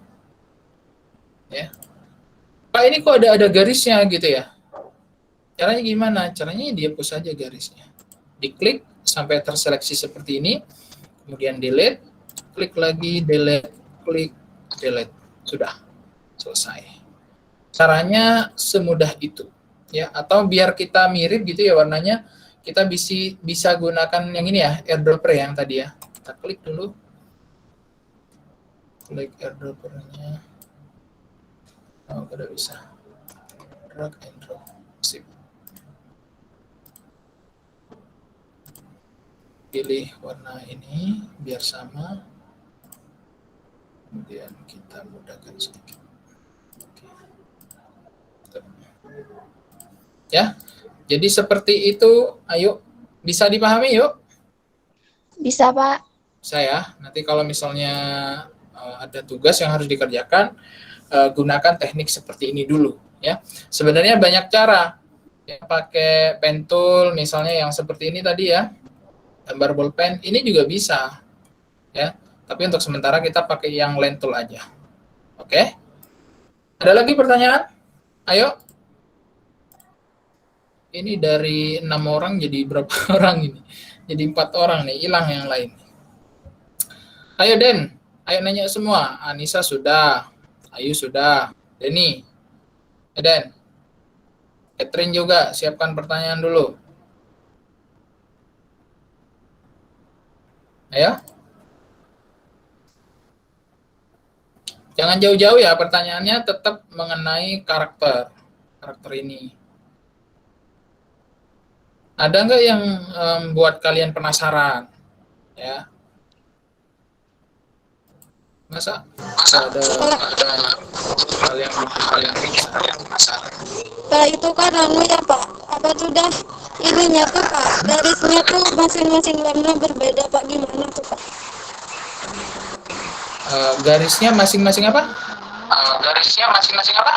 S1: Ya. Pak, ini kok ada garisnya gitu ya? Caranya gimana? Caranya dihapus saja garisnya. Diklik sampai terseleksi seperti ini, kemudian delete, klik lagi, delete, klik, delete. Sudah, selesai. Caranya semudah itu. Ya, atau biar kita mirip gitu ya warnanya, kita bisa gunakan yang ini ya, airdropper yang tadi ya. Kita klik dulu. Klik airdroppernya. Oh, udah bisa. Drag and drop. Sip. Pilih warna ini biar sama, kemudian kita mudahkan sedikit. Oke. Ya, jadi seperti itu. Ayo, bisa dipahami yuk?
S2: Bisa, Pak.
S1: Saya nanti kalau misalnya ada tugas yang harus dikerjakan, gunakan teknik seperti ini dulu. Ya, sebenarnya banyak cara. Ya, pakai pen tool misalnya yang seperti ini tadi ya. Gambar bolpen ini juga bisa ya, tapi untuk sementara kita pakai yang line tool aja. Oke, ada lagi pertanyaan? Ayo, ini dari 6 orang jadi berapa orang ini? Jadi 4 orang nih, hilang yang lain. Ayo Den, ayo nanya semua. Anissa sudah, Ayu sudah, Denny, Den, Catherine juga siapkan pertanyaan dulu. Ayo. Jangan jauh-jauh ya, pertanyaannya tetap mengenai karakter ini. Ada nggak yang buat kalian penasaran? Ya. Masa ada hal yang bikin kalian penasaran?
S4: Pak, itu kan ya Pak, apa sudah ininya tuh Pak, garisnya tuh masing-masing lemnya berbeda Pak, gimana tuh Pak?
S1: Garisnya masing-masing apa? Garisnya masing-masing apa?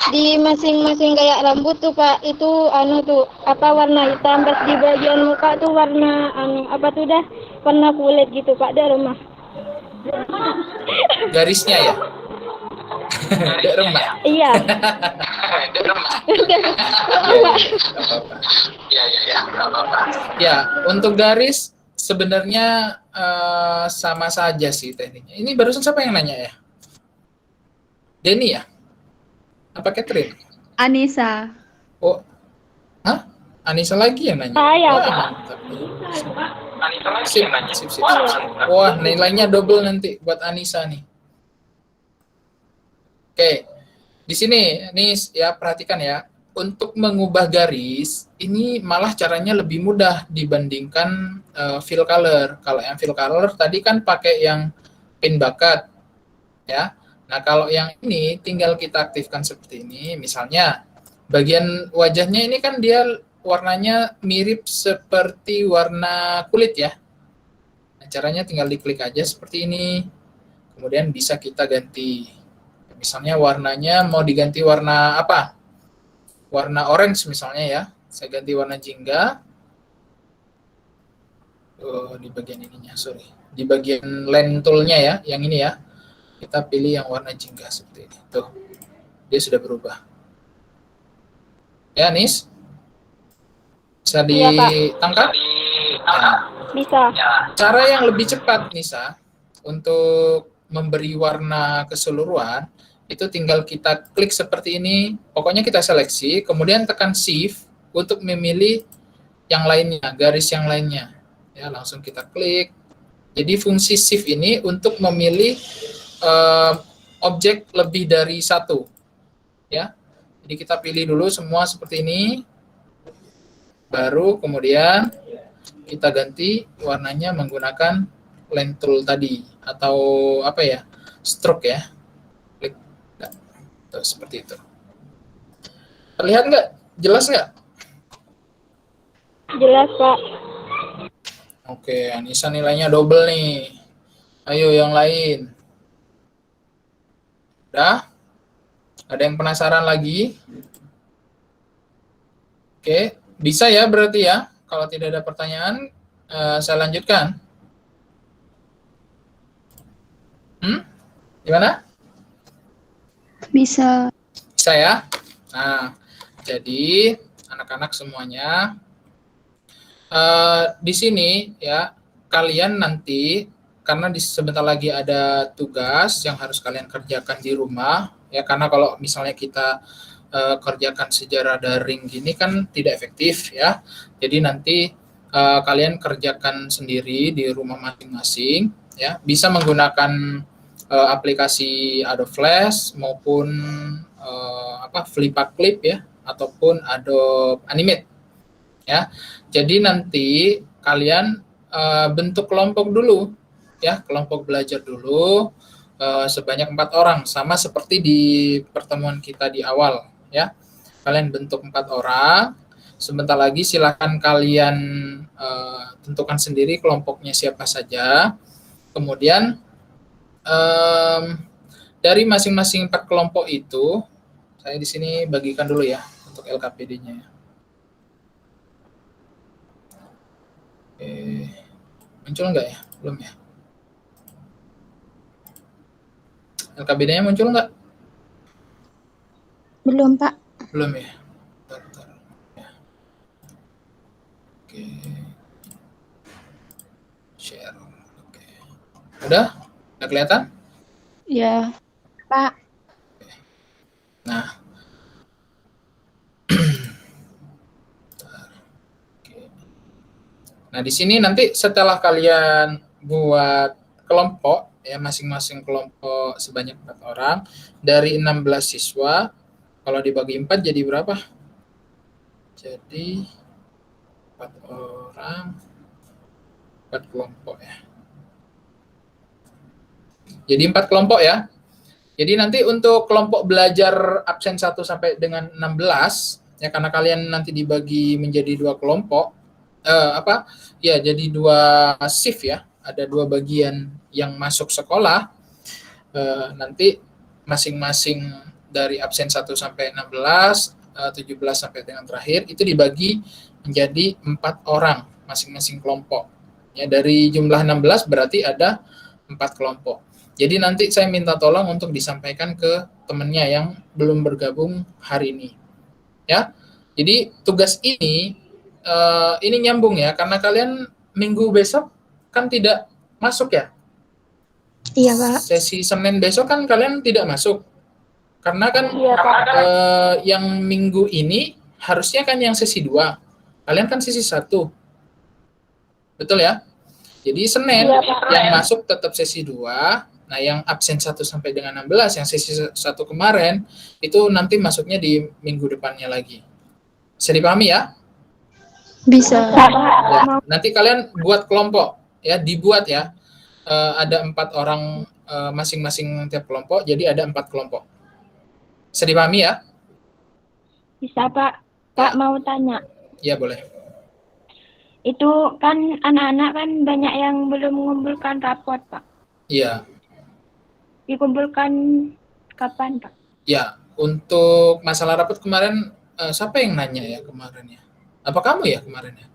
S4: Di masing-masing kayak rambut tuh Pak, itu tuh apa warna hitam, pas di bagian muka tuh warna apa tuh dah warna kulit gitu Pak, di rumah.
S1: Garisnya ya? Dek remah.
S4: Iya.
S1: Dek remah. Ya, untuk garis sebenarnya sama saja sih tekniknya. Ini barusan siapa yang nanya ya? Denny ya? Apa Catherine?
S3: Anissa.
S1: Oh, hah? Anissa lagi yang nanya?
S4: Saya,
S1: Wah,
S4: Pak.
S1: mantap. Anissa lagi yang nanya. Sip. Wah, nilainya double nanti buat Anissa nih. Oke, di sini nih ya perhatikan ya. Untuk mengubah garis ini malah caranya lebih mudah dibandingkan fill color. Kalau yang fill color tadi kan pakai yang paint bucket, ya. Nah kalau yang ini tinggal kita aktifkan seperti ini. Misalnya bagian wajahnya ini kan dia warnanya mirip seperti warna kulit ya. Nah, caranya tinggal diklik aja seperti ini. Kemudian bisa kita ganti. Misalnya warnanya mau diganti warna apa? Warna orange misalnya ya. Saya ganti warna jingga. di bagian ininya, sorry. Di bagian line tool-nya ya, yang ini ya. Kita pilih yang warna jingga seperti ini. Tuh, dia sudah berubah. Ya, Nis? Bisa
S4: Iya, Pak.
S1: ditangkap? Nah,
S4: Bisa.
S1: cara yang lebih cepat, Nisa, untuk memberi warna keseluruhan, itu tinggal kita klik seperti ini, pokoknya kita seleksi, kemudian tekan Shift untuk memilih yang lainnya, garis yang lainnya. Ya, langsung kita klik. Jadi fungsi Shift ini untuk memilih objek lebih dari satu. Ya, jadi kita pilih dulu semua seperti ini, baru kemudian kita ganti warnanya menggunakan line tool tadi atau apa ya, stroke ya, klik. Nah, tuh, seperti itu. Terlihat nggak? Jelas nggak?
S4: Jelas, Pak.
S1: Oke, Anissa nilainya double nih. Ayo yang lain. Udah? Ada yang penasaran lagi? Oke, bisa ya berarti ya. Kalau tidak ada pertanyaan, saya lanjutkan. Gimana?
S3: Bisa.
S1: Bisa ya? Nah, jadi anak-anak semuanya, di sini ya, kalian nanti, karena sebentar lagi ada tugas yang harus kalian kerjakan di rumah, ya, karena kalau misalnya kita kerjakan secara daring gini kan tidak efektif ya. Jadi nanti kalian kerjakan sendiri di rumah masing-masing ya. Bisa menggunakan aplikasi Adobe Flash maupun Flippa Clip ya, ataupun Adobe Animate ya. Jadi nanti kalian bentuk kelompok dulu ya, kelompok belajar dulu sebanyak 4 orang, sama seperti di pertemuan kita di awal ya. Kalian bentuk 4 orang. Sebentar lagi silakan kalian tentukan sendiri kelompoknya siapa saja. Kemudian dari masing-masing 4 kelompok itu, saya di sini bagikan dulu ya untuk LKPD-nya ya. Oke. Muncul enggak ya? Belum ya? LKPD-nya muncul enggak?
S3: Belum, Pak.
S1: Belum ya? Bentar. Ya. Oke. Share. Oke. Udah? Udah kelihatan?
S3: Ya, Pak.
S1: Nah. Nah, di sini nanti setelah kalian buat kelompok, ya, masing-masing kelompok sebanyak 4 orang, dari 16 siswa, kalau dibagi 4 jadi berapa? Jadi 4 orang, 4 kelompok ya. Jadi 4 kelompok ya. Jadi nanti untuk kelompok belajar absen 1 sampai dengan 16, ya, karena kalian nanti dibagi menjadi 2 kelompok, jadi 2 shift ya, ada 2 bagian yang masuk sekolah, nanti masing-masing dari absen 1 sampai 16, 17 sampai dengan terakhir, itu dibagi menjadi 4 orang masing-masing kelompok. Ya, dari jumlah 16 berarti ada 4 kelompok. Jadi nanti saya minta tolong untuk disampaikan ke temannya yang belum bergabung hari ini. Ya, jadi tugas ini nyambung ya, karena kalian minggu besok kan tidak masuk ya.
S3: Iya, Pak.
S1: Sesi Senin besok kan kalian tidak masuk. Karena kan yang minggu ini harusnya kan yang sesi 2. Kalian kan sesi 1. Betul ya? Jadi Senin yang masuk tetap sesi 2. Nah, yang absen 1 sampai dengan 16, yang sesi 1 kemarin, itu nanti masuknya di minggu depannya lagi. Bisa dipahami ya?
S3: Bisa.
S1: Ya, nanti kalian buat kelompok ya, dibuat ya. Ada 4 orang masing-masing tiap kelompok, jadi ada 4 kelompok. Bisa dipahami ya?
S2: Bisa, Pak. Pak mau tanya.
S1: Ya, boleh.
S2: Itu kan anak-anak kan banyak yang belum mengumpulkan raport, Pak.
S1: Iya.
S2: Dikumpulkan kapan, Pak?
S1: Ya, untuk masalah raport kemarin, siapa yang nanya ya kemarin ya? Apa kamu ya kemarin ya?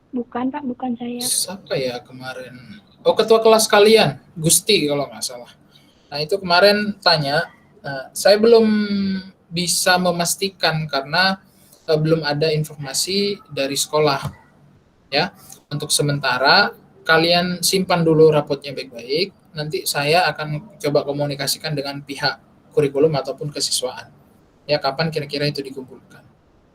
S2: Bukan Pak, bukan saya.
S1: Siapa ya kemarin? Oh, ketua kelas kalian, Gusti kalau nggak salah. Nah, itu kemarin tanya, saya belum bisa memastikan karena belum ada informasi dari sekolah. Ya, untuk sementara kalian simpan dulu rapotnya baik-baik. Nanti saya akan coba komunikasikan dengan pihak kurikulum ataupun kesiswaan. Ya, kapan kira-kira itu dikumpulkan.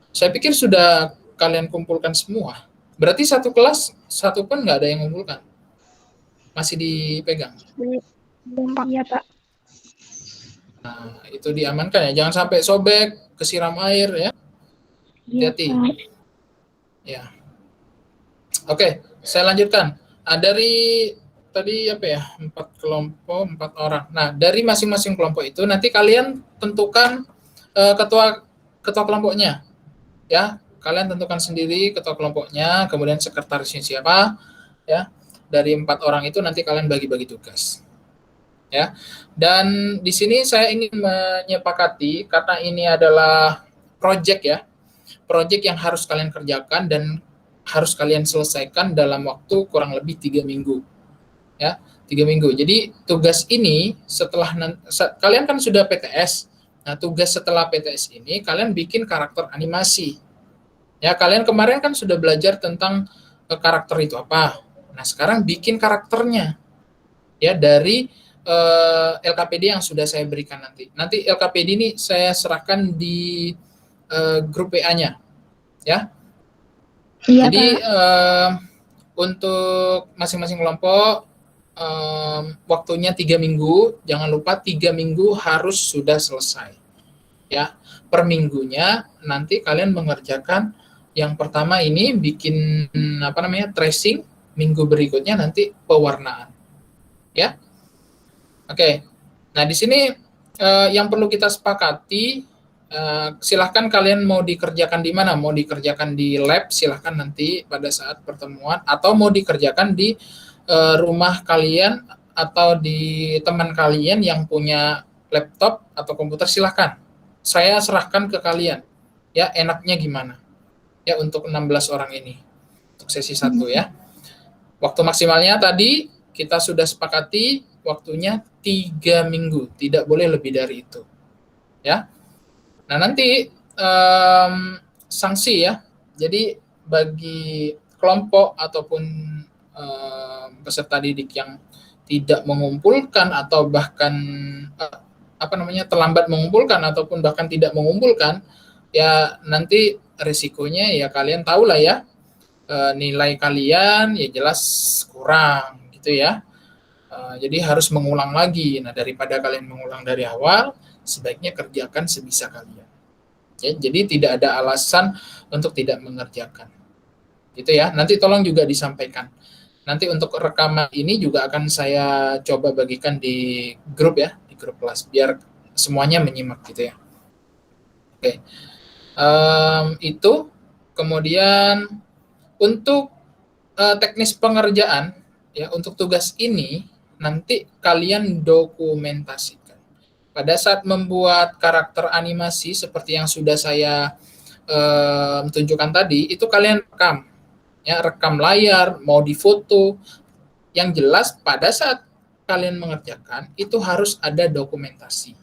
S1: Saya pikir sudah kalian kumpulkan semua. Berarti satu kelas, satu pun nggak ada yang mengumpulkan. Masih dipegang.
S2: Belum Pak. Iya Pak.
S1: Nah, itu diamankan ya. Jangan sampai sobek, kesiram air ya.
S2: Iya
S1: Hati-hati.
S2: Pak.
S1: Ya. Oke, saya lanjutkan. Dari tadi apa ya? 4 kelompok, 4 orang. Nah, dari masing-masing kelompok itu nanti kalian tentukan ketua kelompoknya. Ya, kalian tentukan sendiri ketua kelompoknya, kemudian sekretarisnya siapa, ya. Dari 4 orang itu nanti kalian bagi-bagi tugas. Ya. Dan di sini saya ingin menyepakati karena ini adalah project ya. Project yang harus kalian kerjakan dan harus kalian selesaikan dalam waktu kurang lebih 3 minggu. Ya, 3 minggu. Jadi tugas ini setelah kalian kan sudah PTS. Nah, tugas setelah PTS ini kalian bikin karakter animasi. Ya, kalian kemarin kan sudah belajar tentang karakter itu apa. Nah, sekarang bikin karakternya. Ya, dari LKPD yang sudah saya berikan nanti. Nanti LKPD ini saya serahkan di grup WA-nya. Ya.
S2: Iya
S1: Jadi
S2: Pak.
S1: untuk masing-masing kelompok waktunya 3 minggu. Jangan lupa 3 minggu harus sudah selesai. Ya, per minggunya nanti kalian mengerjakan yang pertama ini bikin tracing, minggu berikutnya nanti pewarnaan. Ya. Oke. Nah, di sini yang perlu kita sepakati, silahkan kalian mau dikerjakan di mana, mau dikerjakan di lab, silahkan nanti pada saat pertemuan, atau mau dikerjakan di rumah kalian atau di teman kalian yang punya laptop atau komputer, silahkan. Saya serahkan ke kalian. Ya, enaknya gimana? Ya, untuk 16 orang ini. Untuk sesi 1 ya. Waktu maksimalnya tadi kita sudah sepakati waktunya 3 minggu, tidak boleh lebih dari itu. Ya. Nah, nanti sanksi ya. Jadi bagi kelompok ataupun peserta didik yang tidak mengumpulkan atau bahkan terlambat mengumpulkan ataupun bahkan tidak mengumpulkan, ya nanti risikonya ya kalian tahu lah ya, nilai kalian ya jelas kurang gitu ya. Jadi harus mengulang lagi. Nah, daripada kalian mengulang dari awal, sebaiknya kerjakan sebisa kalian. Ya, jadi tidak ada alasan untuk tidak mengerjakan. Gitu ya. Nanti tolong juga disampaikan. Nanti untuk rekaman ini juga akan saya coba bagikan di grup ya, di grup kelas, biar semuanya menyimak gitu ya. Oke. Itu. Kemudian untuk teknis pengerjaan, ya, untuk tugas ini nanti kalian dokumentasikan. Pada saat membuat karakter animasi seperti yang sudah saya tunjukkan tadi, itu kalian rekam. Ya, rekam layar, mau difoto. Yang jelas pada saat kalian mengerjakan itu harus ada dokumentasi.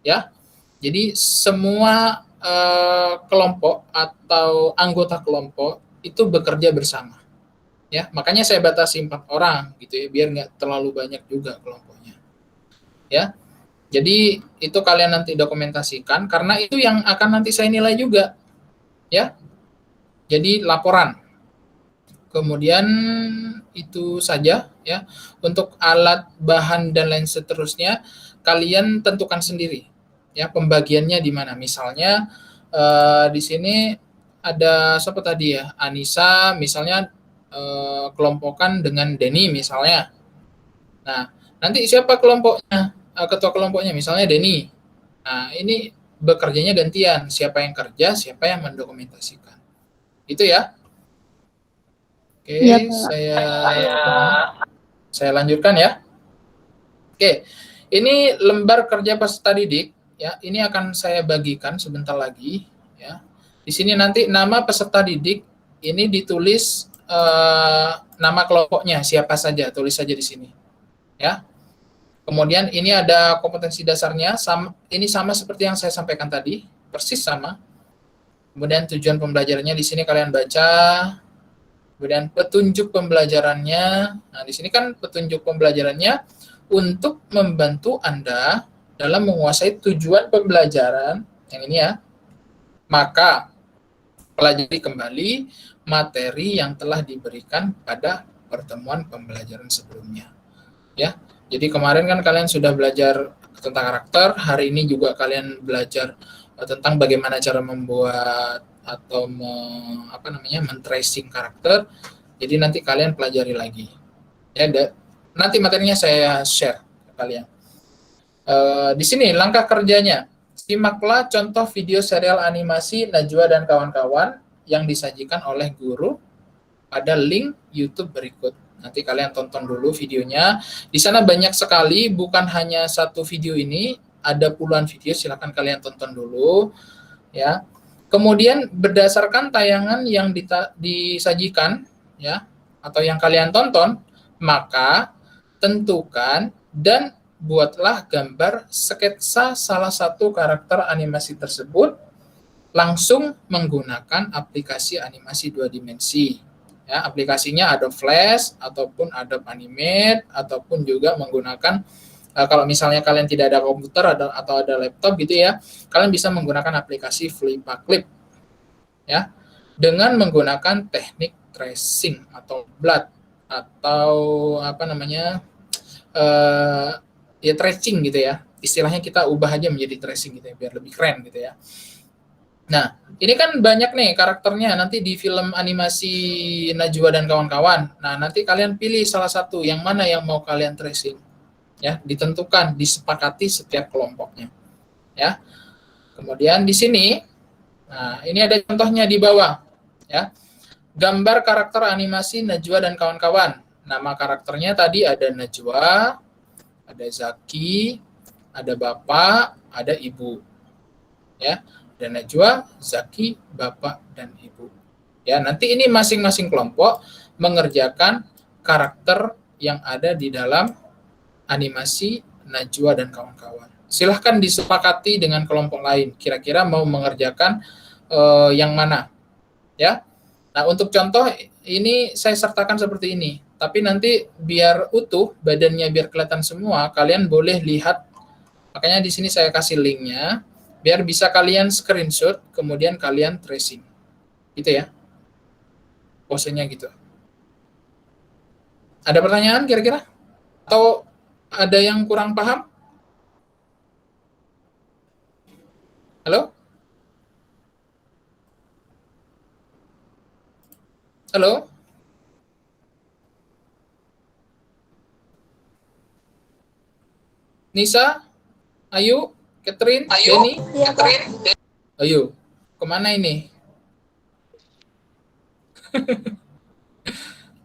S1: Ya. Jadi semua kelompok atau anggota kelompok itu bekerja bersama. Ya, makanya saya batasi 4 orang gitu ya, biar nggak terlalu banyak juga kelompoknya. Ya. Jadi itu kalian nanti dokumentasikan karena itu yang akan nanti saya nilai juga. Ya. Jadi laporan. Kemudian itu saja ya. Untuk alat, bahan dan lain seterusnya kalian tentukan sendiri. Ya, pembagiannya di mana? Misalnya di sini ada siapa tadi ya? Anissa misalnya kelompokan dengan Denny misalnya. Nah, nanti siapa kelompoknya? Ketua kelompoknya misalnya Denny. Nah, ini bekerjanya gantian. Siapa yang kerja, siapa yang mendokumentasikan. Itu ya. Oke,
S2: Iya,
S1: saya lanjutkan ya. Oke, ini lembar kerja peserta didik ya. Ini akan saya bagikan sebentar lagi ya. Di sini nanti nama peserta didik ini ditulis nama kelompoknya siapa saja, tulis saja di sini. Ya. Kemudian ini ada kompetensi dasarnya, ini sama seperti yang saya sampaikan tadi, persis sama. Kemudian tujuan pembelajarannya di sini kalian baca. Kemudian petunjuk pembelajarannya. Nah, di sini kan petunjuk pembelajarannya untuk membantu Anda dalam menguasai tujuan pembelajaran yang ini ya. Maka pelajari kembali materi yang telah diberikan pada pertemuan pembelajaran sebelumnya. Ya. Jadi kemarin kan kalian sudah belajar tentang karakter, hari ini juga kalian belajar tentang bagaimana cara membuat atau men-tracing karakter. Jadi nanti kalian pelajari lagi. Ya, nanti materinya saya share ke kalian. Di sini langkah kerjanya. Simaklah contoh video serial animasi Najwa dan kawan-kawan yang disajikan oleh guru pada link YouTube berikut. Nanti kalian tonton dulu videonya. Di sana banyak sekali, bukan hanya satu video ini, ada puluhan video, silakan kalian tonton dulu. Ya. Kemudian berdasarkan tayangan yang disajikan, ya, atau yang kalian tonton, maka tentukan dan buatlah gambar sketsa salah satu karakter animasi tersebut langsung menggunakan aplikasi animasi 2 dimensi. Ya, aplikasinya Adobe Flash ataupun Adobe Animate ataupun juga menggunakan kalau misalnya kalian tidak ada komputer atau ada laptop gitu ya, kalian bisa menggunakan aplikasi Flipaclip ya, dengan menggunakan teknik tracing atau blot atau ya tracing gitu ya. Istilahnya kita ubah aja menjadi tracing gitu ya biar lebih keren gitu ya. Nah, ini kan banyak nih karakternya nanti di film animasi Najwa dan kawan-kawan. Nah, nanti kalian pilih salah satu yang mana yang mau kalian tracing. Ya, ditentukan, disepakati setiap kelompoknya. Ya. Kemudian di sini, nah, ini ada contohnya di bawah, ya. Gambar karakter animasi Najwa dan kawan-kawan. Nama karakternya tadi ada Najwa, ada Zaki, ada Bapak, ada Ibu. Ya. Dan Najwa, Zaki, Bapak, dan Ibu. Ya, nanti ini masing-masing kelompok mengerjakan karakter yang ada di dalam animasi Najwa dan kawan-kawan. Silahkan disepakati dengan kelompok lain. Kira-kira mau mengerjakan yang mana? Ya. Nah, untuk contoh ini saya sertakan seperti ini. Tapi nanti biar utuh, badannya biar kelihatan semua, kalian boleh lihat. Makanya di sini saya kasih linknya. Biar bisa kalian screenshot, kemudian kalian tracing. Gitu ya. Posenya gitu. Ada pertanyaan kira-kira? Atau ada yang kurang paham? Halo? Halo? Nisa? Ayu? Catherine, Denny,
S4: Iya, Pak.
S1: ayo, kemana ini?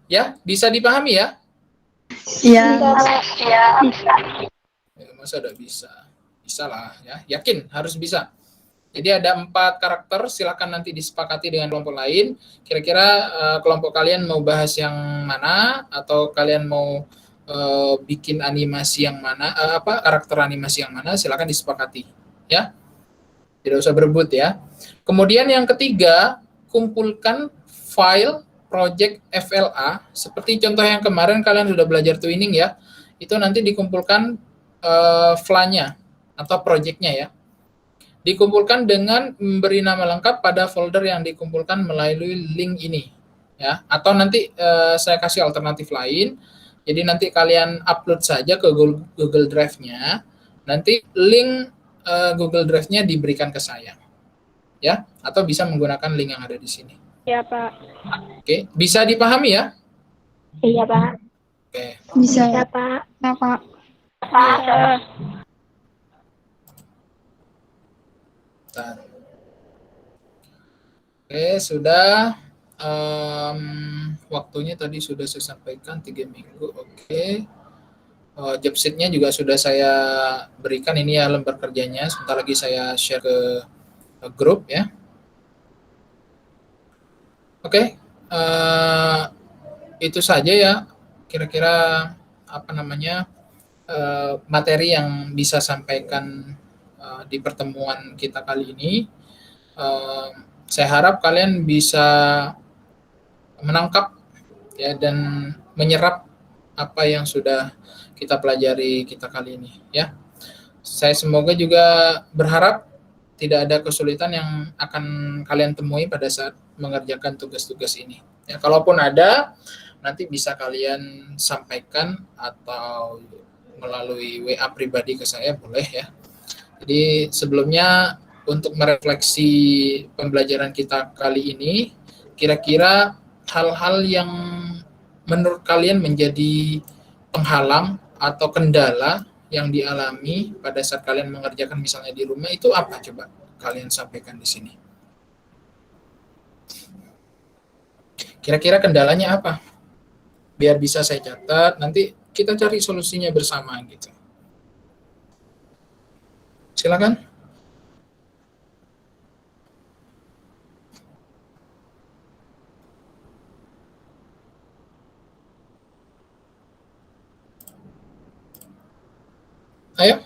S1: Ya, bisa dipahami ya?
S3: Iya.
S1: Masa udah bisa? Bisa lah ya, yakin harus bisa. Jadi ada 4 karakter, silakan nanti disepakati dengan kelompok lain. Kira-kira kelompok kalian mau bahas yang mana, atau kalian mau bikin animasi yang mana, karakter animasi yang mana, silakan disepakati, ya. Tidak usah berebut ya. Kemudian yang ketiga, kumpulkan file project FLA, seperti contoh yang kemarin kalian sudah belajar twinning ya, itu nanti dikumpulkan FLA-nya atau project-nya ya. Dikumpulkan dengan memberi nama lengkap pada folder yang dikumpulkan melalui link ini, ya. Atau nanti saya kasih alternatif lain. Jadi nanti kalian upload saja ke Google Drive-nya. Nanti link Google Drive-nya diberikan ke saya. Ya, atau bisa menggunakan link yang ada di sini.
S4: Iya, Pak.
S1: Oke, bisa dipahami ya?
S2: Iya, Pak.
S1: Oke.
S3: Bisa.
S2: Iya, Pak.
S3: Ya, Pak.
S2: Pak.
S1: Bentar. Oke, sudah. Waktunya tadi sudah saya sampaikan 3 minggu. Oke. Job sheet-nya juga sudah saya berikan. Ini ya lembar kerjanya. Sebentar lagi saya share ke grup ya. Oke. itu saja ya kira-kira materi yang bisa sampaikan di pertemuan kita kali ini. Saya harap kalian bisa menangkap ya dan menyerap apa yang sudah kita pelajari kita kali ini ya. Saya semoga juga berharap tidak ada kesulitan yang akan kalian temui pada saat mengerjakan tugas-tugas ini. Ya, kalaupun ada, nanti bisa kalian sampaikan atau melalui WA pribadi ke saya boleh ya. Jadi sebelumnya untuk merefleksi pembelajaran kita kali ini, kira-kira hal-hal yang menurut kalian menjadi penghalang atau kendala yang dialami pada saat kalian mengerjakan misalnya di rumah itu apa? Coba kalian sampaikan di sini. Kira-kira kendalanya apa? Biar bisa saya catat, nanti kita cari solusinya bersama gitu. Silakan. Ayo.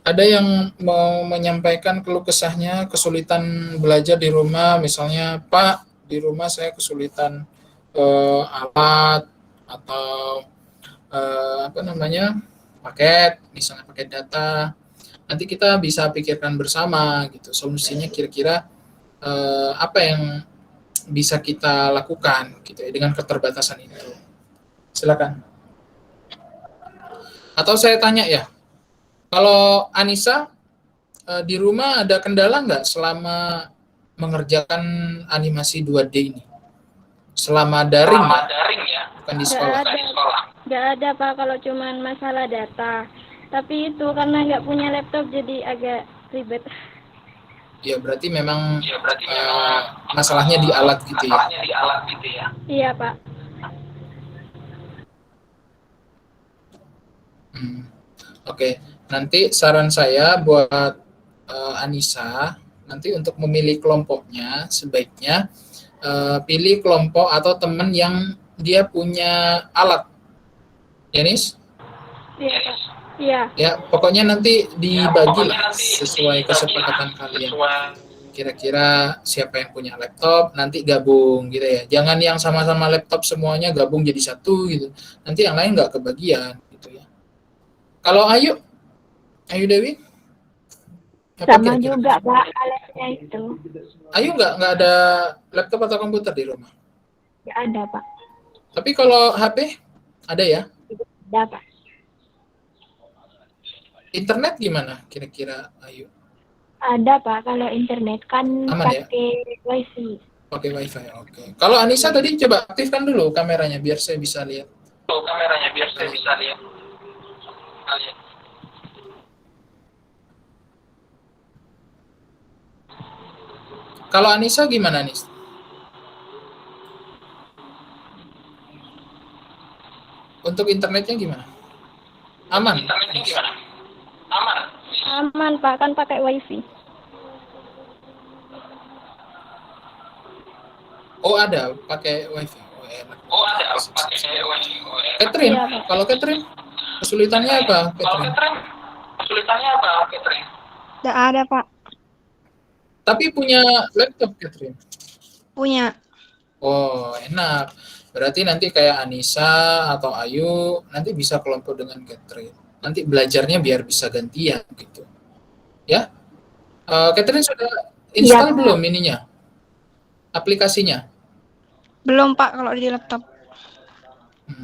S1: Ada yang mau menyampaikan keluh kesahnya, kesulitan belajar di rumah, misalnya, Pak, di rumah saya kesulitan alat atau paket, misalnya paket data. Nanti kita bisa pikirkan bersama gitu, solusinya kira-kira apa yang bisa kita lakukan gitu ya, dengan keterbatasan itu. Silakan. Atau saya tanya ya, kalau Anissa di rumah ada kendala nggak selama mengerjakan animasi 2D ini? Selama daring ya? Bukan di sekolah.
S4: Nggak ada Pak, kalau cuman masalah data. Tapi itu karena nggak punya laptop jadi agak ribet.
S1: Ya berarti memang masalahnya di alat gitu ya?
S4: Iya Pak.
S1: Oke, nanti saran saya buat Anissa, nanti untuk memilih kelompoknya sebaiknya pilih kelompok atau teman yang dia punya alat. Ya, Nis?
S4: Iya Pak. Iya.
S1: Ya, pokoknya nanti dibagi lah sesuai kesepakatan kalian. Kira-kira siapa yang punya laptop, nanti gabung gitu ya. Jangan yang sama-sama laptop semuanya gabung jadi satu gitu. Nanti yang lain nggak kebagian gitu ya. Kalau Ayu Dewi?
S2: Sama juga Pak alatnya itu.
S1: Ayu nggak ada laptop atau komputer di rumah?
S2: Nggak ada Pak.
S1: Tapi kalau HP ada ya?
S2: Ada Pak.
S1: Internet gimana kira-kira Ayu?
S2: Ada Pak, kalau internet kan
S1: Aman ya?
S2: pakai wifi.
S1: Pakai wifi, oke. Kalau Anissa tadi coba aktifkan dulu kameranya biar saya bisa lihat. Kalau Anissa gimana nih? Untuk internetnya gimana? Aman?
S4: Aman Pak, kan pakai wifi.
S1: Oh ada, pakai wifi. Oh, enak. Catherine,
S4: Iya, Pak.
S1: kalau Catherine kesulitannya apa? Catherine?
S5: Tidak ada, Pak.
S1: Tapi punya laptop, Catherine?
S5: Punya.
S1: Oh, enak. Berarti nanti kayak Anissa atau Ayu, nanti bisa kelompok dengan Catherine. Nanti belajarnya biar bisa gantian gitu. Ya? Catherine sudah install belum ininya? Aplikasinya?
S5: Belum, Pak, kalau di laptop.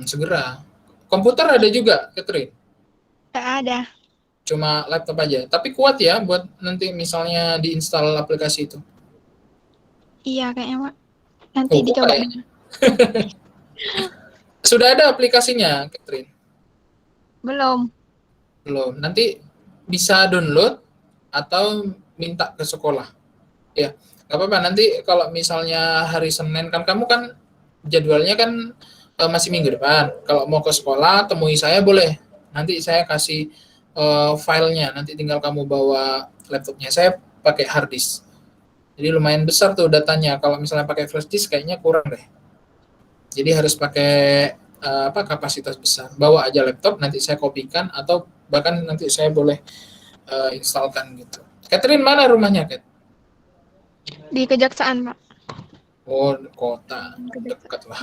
S1: Segera. Komputer ada juga, Catherine?
S5: Tidak ada.
S1: Cuma laptop aja. Tapi kuat ya buat nanti misalnya diinstal aplikasi itu?
S5: Iya, kayaknya, Pak. Nanti dicoba.
S1: Kayaknya. Sudah ada aplikasinya, Catherine?
S5: Belum.
S1: Belum. Nanti bisa download atau minta ke sekolah. Ya, nggak apa-apa. Nanti kalau misalnya hari Senin kan kamu kan jadwalnya kan masih minggu depan. Kalau mau ke sekolah temui saya boleh. Nanti saya kasih filenya. Nanti tinggal kamu bawa laptopnya. Saya pakai hard disk. Jadi lumayan besar tuh datanya. Kalau misalnya pakai flash disk kayaknya kurang deh. Jadi harus pakai kapasitas besar. Bawa aja laptop, nanti saya kopikan atau bahkan nanti saya boleh instalkan gitu. Catherine, mana rumahnya, Kat?
S5: Di Kejaksaan, Pak.
S1: Oh, kota dekat lah.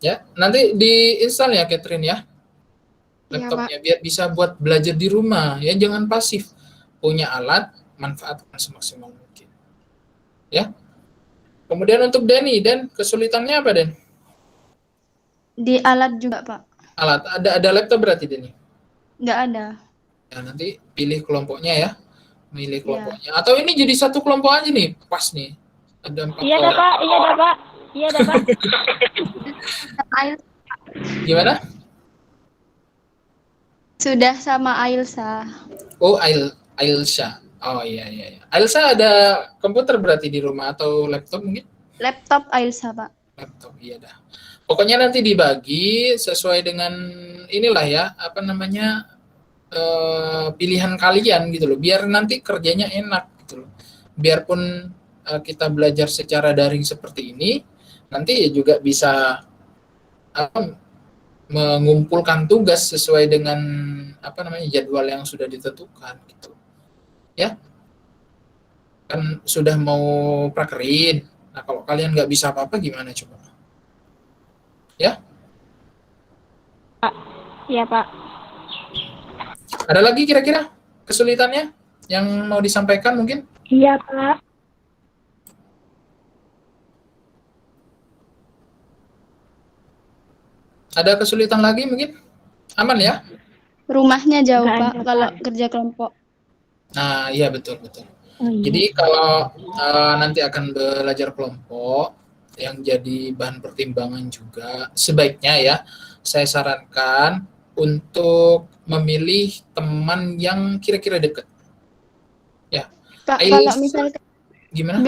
S1: Ya, nanti diinstal ya, Catherine ya. Laptopnya biar bisa buat belajar di rumah ya, jangan pasif. Punya alat, manfaatkan semaksimal mungkin. Ya. Kemudian untuk Denny, Dan kesulitannya apa, Den?
S3: Di alat juga, Pak.
S1: Alat, ada laptop berarti, Denny?
S3: Nggak ada.
S1: Ya, nanti pilih kelompoknya ya. Milih kelompoknya. Atau ini jadi satu kelompok aja nih, pas nih. Ada 4
S2: Iya dah
S1: orang.
S2: Pak, iya dah Pak. Iya dah Pak.
S1: Gimana?
S3: Sudah sama Ailsa.
S1: Oh, Ailsa. Oh iya. Ailsa ada komputer berarti di rumah atau laptop mungkin?
S3: Laptop Ailsa, Pak.
S1: Laptop, iya dah. Pokoknya nanti dibagi sesuai dengan inilah ya, pilihan kalian gitu loh, biar nanti kerjanya enak gitu loh. Biarpun kita belajar secara daring seperti ini, nanti juga bisa mengumpulkan tugas sesuai dengan jadwal yang sudah ditentukan gitu. Ya. Kan sudah mau prakerin. Nah, kalau kalian nggak bisa apa-apa gimana coba? Ya?
S2: Iya Pak.
S1: Ada lagi kira-kira kesulitannya yang mau disampaikan mungkin?
S2: Iya Pak.
S1: Ada kesulitan lagi mungkin? Aman ya?
S3: Rumahnya jauh,
S2: Nggak
S3: Pak,
S2: ada,
S3: kalau
S2: Pak.
S3: kerja kelompok.
S1: Nah, iya betul.
S2: Oh, iya.
S1: Jadi kalau nanti akan belajar kelompok, yang jadi bahan pertimbangan juga, sebaiknya ya, saya sarankan untuk memilih teman yang kira-kira dekat. Ya.
S3: Pak,
S1: Ailsa,
S3: kalau misalkan
S1: gimana?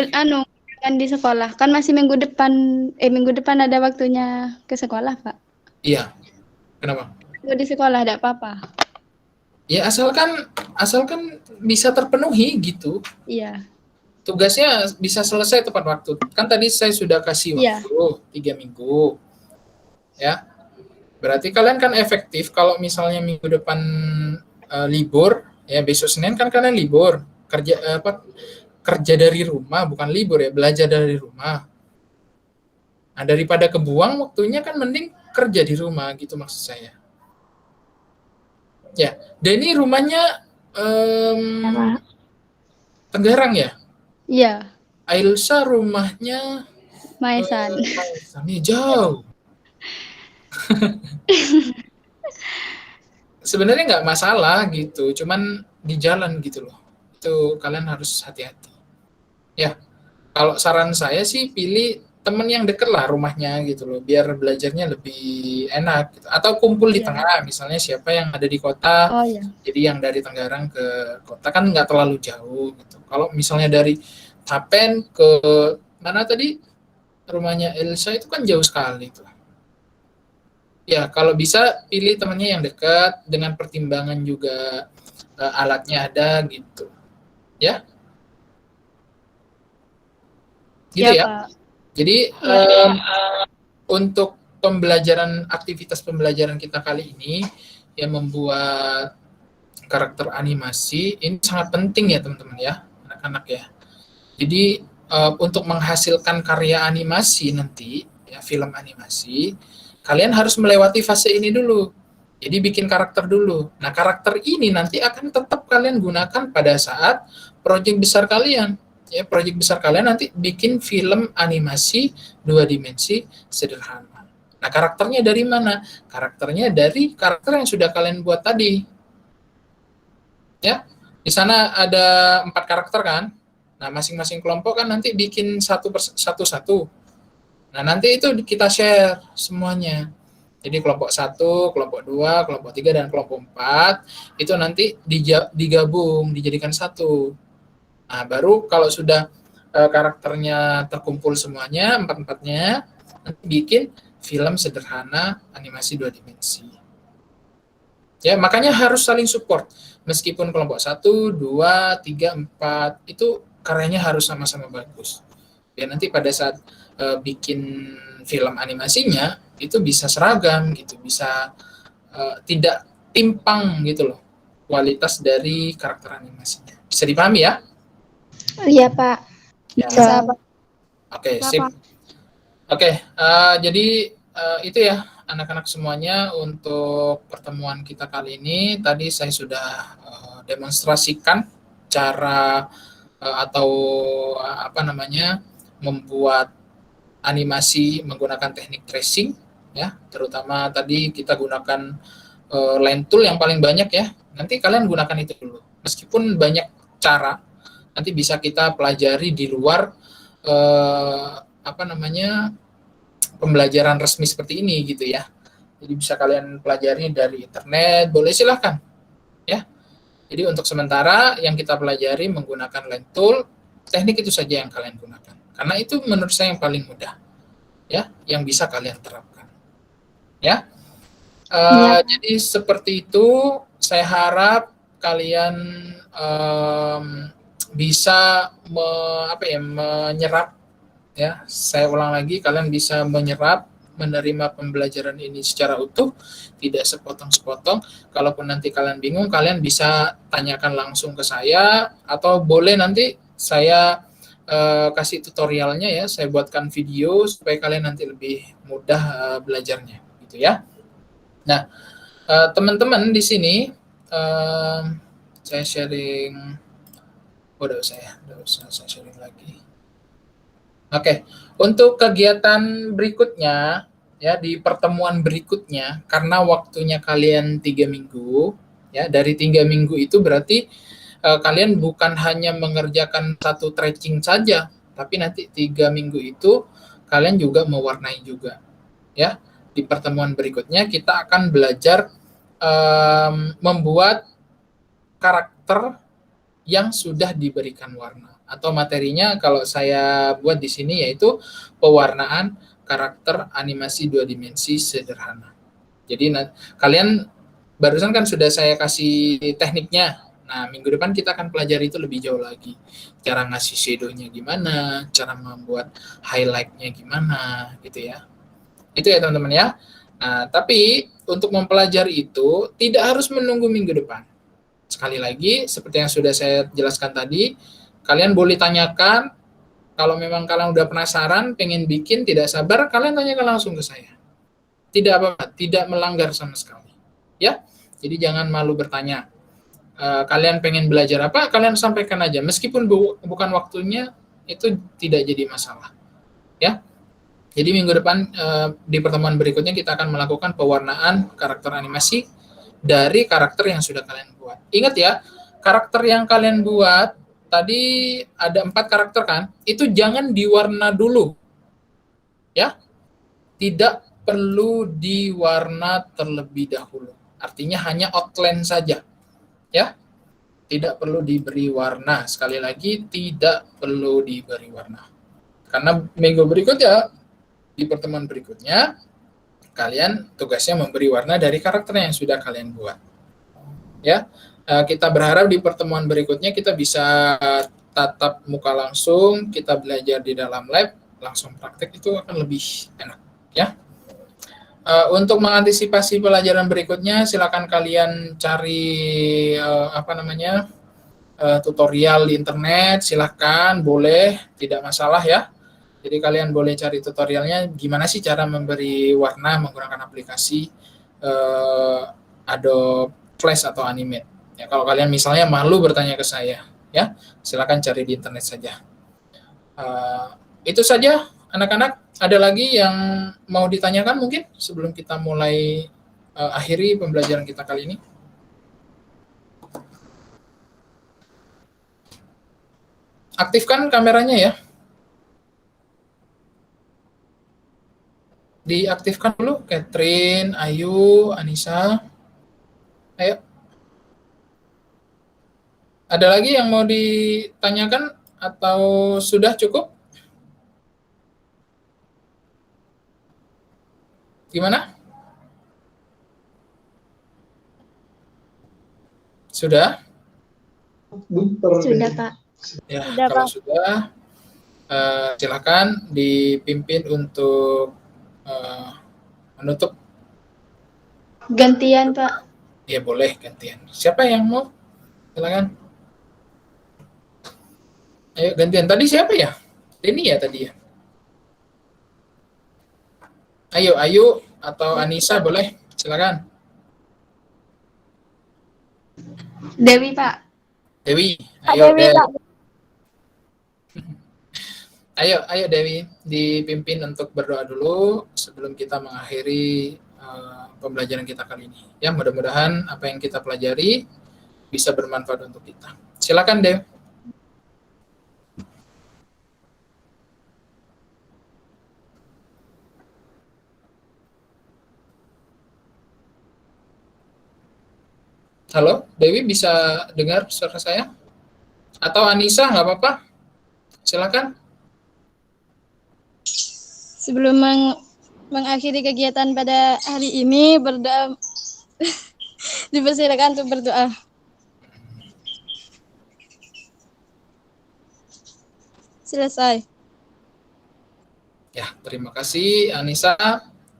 S3: kan di sekolah, kan masih minggu depan ada waktunya ke sekolah, Pak.
S1: Iya. Kenapa?
S3: Kalau di sekolah ada apa-apa.
S1: Ya asalkan bisa terpenuhi gitu.
S3: Iya.
S1: Tugasnya bisa selesai tepat waktu. Kan tadi saya sudah kasih waktu 3 minggu. Ya. Berarti kalian kan efektif kalau misalnya minggu depan libur, ya besok Senin kan kalian libur. Kerja dari rumah, bukan libur ya, belajar dari rumah. Nah, daripada kebuang waktunya kan mending kerja di rumah gitu maksud saya. Ya, Denny rumahnya Tenggarang ya?
S3: Iya,
S1: Ailsa rumahnya
S3: Maesan.
S1: Ini jauh. Sebenarnya nggak masalah gitu, cuman di jalan gitu loh. Itu kalian harus hati-hati. Ya, kalau saran saya sih pilih temen yang deket lah rumahnya gitu loh, biar belajarnya lebih enak gitu. Atau kumpul di tengah, misalnya siapa yang ada di kota,
S3: Oh iya.
S1: jadi yang dari Tenggarang ke kota kan nggak terlalu jauh gitu. Kalau misalnya dari Tapen ke mana tadi rumahnya Elsa itu kan jauh sekali tuh. Ya, kalau bisa pilih temannya yang dekat dengan pertimbangan juga alatnya ada gitu. Ya. Gitu ya.
S3: Pak.
S1: Jadi untuk aktivitas pembelajaran kita kali ini yang membuat karakter animasi ini sangat penting ya teman-teman ya, anak-anak ya. Jadi untuk menghasilkan karya animasi nanti, ya film animasi, kalian harus melewati fase ini dulu. Jadi bikin karakter dulu. Nah, karakter ini nanti akan tetap kalian gunakan pada saat proyek besar kalian. Ya, proyek besar kalian nanti bikin film animasi 2 dimensi sederhana. Nah, karakternya dari mana? Karakternya dari karakter yang sudah kalian buat tadi. Ya, di sana ada 4 karakter kan? Nah, masing-masing kelompok kan nanti bikin satu-satu. Nah, nanti itu kita share semuanya. Jadi kelompok 1, kelompok 2, kelompok 3, dan kelompok 4 itu nanti digabung, dijadikan satu. Nah, baru kalau sudah karakternya terkumpul semuanya, 4-4-nya, nanti bikin film sederhana animasi 2 dimensi. Ya, makanya harus saling support. Meskipun kelompok 1, 2, 3, 4 itu karyanya harus sama-sama bagus. Ya nanti pada saat bikin film animasinya itu bisa seragam gitu, bisa tidak timpang gitu loh kualitas dari karakter animasinya. Bisa dipahami ya?
S4: Iya, Pak.
S1: Ya.
S4: Bisa, Pak.
S1: Oke,
S5: Bisa,
S1: sip.
S5: Pak.
S1: Oke, jadi itu ya anak-anak semuanya untuk pertemuan kita kali ini. Tadi saya sudah demonstrasikan cara atau apa namanya membuat animasi menggunakan teknik tracing ya, terutama tadi kita gunakan line tool yang paling banyak ya. Nanti kalian gunakan itu dulu. Meskipun banyak cara, nanti bisa kita pelajari di luar apa namanya pembelajaran resmi seperti ini gitu ya. Jadi bisa kalian pelajari dari internet, boleh silahkan ya. Jadi untuk sementara yang kita pelajari menggunakan line tool, teknik itu saja yang kalian gunakan. Karena itu menurut saya yang paling mudah ya, yang bisa kalian terapkan. Ya. Jadi seperti itu, saya harap kalian bisa menyerap ya. Saya ulang lagi, kalian bisa menyerap, menerima pembelajaran ini secara utuh, tidak sepotong-sepotong. Kalaupun nanti kalian bingung, kalian bisa tanyakan langsung ke saya, atau boleh nanti saya kasih tutorialnya ya, saya buatkan video supaya kalian nanti lebih mudah belajarnya, gitu ya. Nah, teman-teman di sini saya sharing, udah usah saya sharing lagi. Oke, untuk kegiatan berikutnya ya di pertemuan berikutnya, karena waktunya kalian 3 minggu ya, dari 3 minggu itu berarti kalian bukan hanya mengerjakan satu tracing saja, tapi nanti 3 minggu itu kalian juga mewarnai juga ya. Di pertemuan berikutnya kita akan belajar membuat karakter yang sudah diberikan warna, atau materinya kalau saya buat di sini yaitu pewarnaan karakter animasi 2 dimensi sederhana. Jadi kalian barusan kan sudah saya kasih tekniknya. Nah, minggu depan kita akan pelajari itu lebih jauh lagi. Cara ngasih shadow-nya gimana, cara membuat highlight-nya gimana, gitu ya. Itu ya teman-teman ya. Nah, tapi untuk mempelajari itu tidak harus menunggu minggu depan. Sekali lagi, seperti yang sudah saya jelaskan tadi, kalian boleh tanyakan, kalau memang kalian udah penasaran, pengen bikin, tidak sabar, kalian tanyakan langsung ke saya. Tidak apa-apa, tidak melanggar sama sekali. Ya, jadi jangan malu bertanya. Kalian pengen belajar apa, kalian sampaikan aja. Meskipun bukan waktunya, itu tidak jadi masalah. Ya, jadi minggu depan di pertemuan berikutnya kita akan melakukan pewarnaan karakter animasi dari karakter yang sudah kalian buat. Ingat ya, karakter yang kalian buat, tadi ada 4 karakter kan, itu jangan diwarna dulu. Ya, tidak perlu diwarna terlebih dahulu. Artinya hanya outline saja. Ya, tidak perlu diberi warna. Sekali lagi, tidak perlu diberi warna. Karena minggu berikutnya, di pertemuan berikutnya, kalian tugasnya memberi warna dari karakter yang sudah kalian buat. Ya, kita berharap di pertemuan berikutnya kita bisa tatap muka langsung, kita belajar di dalam lab, langsung praktek, itu akan lebih enak. Ya. Untuk mengantisipasi pelajaran berikutnya, silakan kalian cari tutorial di internet, silakan, boleh, tidak masalah ya. Jadi kalian boleh cari tutorialnya gimana sih cara memberi warna menggunakan aplikasi Adobe Flash atau Animate. Ya, kalau kalian misalnya malu bertanya ke saya, ya silakan cari di internet saja. Itu saja anak-anak. Ada lagi yang mau ditanyakan mungkin sebelum kita mulai akhiri pembelajaran kita kali ini? Aktifkan kameranya ya. Diaktifkan dulu, Catherine, Ayu, Anissa. Ayo. Ada lagi yang mau ditanyakan atau sudah cukup? Gimana? Sudah?
S4: Sudah, Pak.
S1: Ya,
S4: Sudah,
S1: kalau
S4: Pak.
S1: sudah, silakan dipimpin untuk menutup.
S3: Gantian, Pak.
S1: Ya boleh gantian. Siapa yang mau? Silakan. Ayo gantian. Tadi siapa ya? Denny ya tadi ya. Ayo atau Anissa boleh. Silakan.
S3: Dewi, Pak.
S1: Dewi.
S4: Pak
S1: Ayo
S4: Dewi, Pak.
S1: Ayo Dewi, dipimpin untuk berdoa dulu sebelum kita mengakhiri pembelajaran kita kali ini. Ya, mudah-mudahan apa yang kita pelajari bisa bermanfaat untuk kita. Silakan Dewi. Halo, Dewi bisa dengar suara saya? Atau Anissa, nggak apa-apa? Silakan.
S4: Sebelum mengakhiri kegiatan pada hari ini, berdoa. Dipersilakan untuk berdoa. Selesai.
S1: Ya, terima kasih Anissa,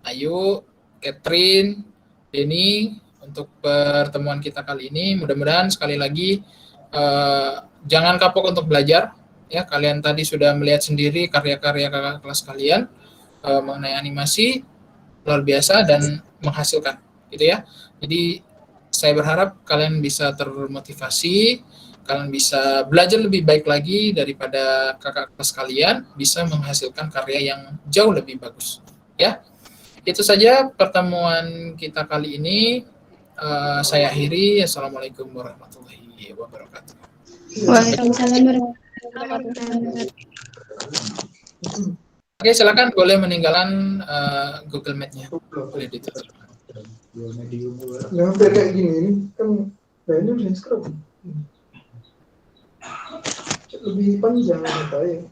S1: Ayu, Catherine, Denny untuk pertemuan kita kali ini. Mudah-mudahan sekali lagi jangan kapok untuk belajar. Ya, kalian tadi sudah melihat sendiri karya-karya kakak kelas kalian mengenai animasi luar biasa dan menghasilkan, gitu ya. Jadi saya berharap kalian bisa termotivasi, kalian bisa belajar lebih baik lagi daripada kakak kelas kalian, bisa menghasilkan karya yang jauh lebih bagus. Ya, itu saja pertemuan kita kali ini. Saya akhiri. Assalamualaikum warahmatullahi wabarakatuh.
S3: Waalaikumsalam warahmatullahi wabarakatuh.
S1: Oke, silakan boleh meninggalkan Google Meet-nya. Boleh ditutup.
S6: Yang hampir kayak gini ini kan kayaknya bisa scrub. Lebih panjang katanya.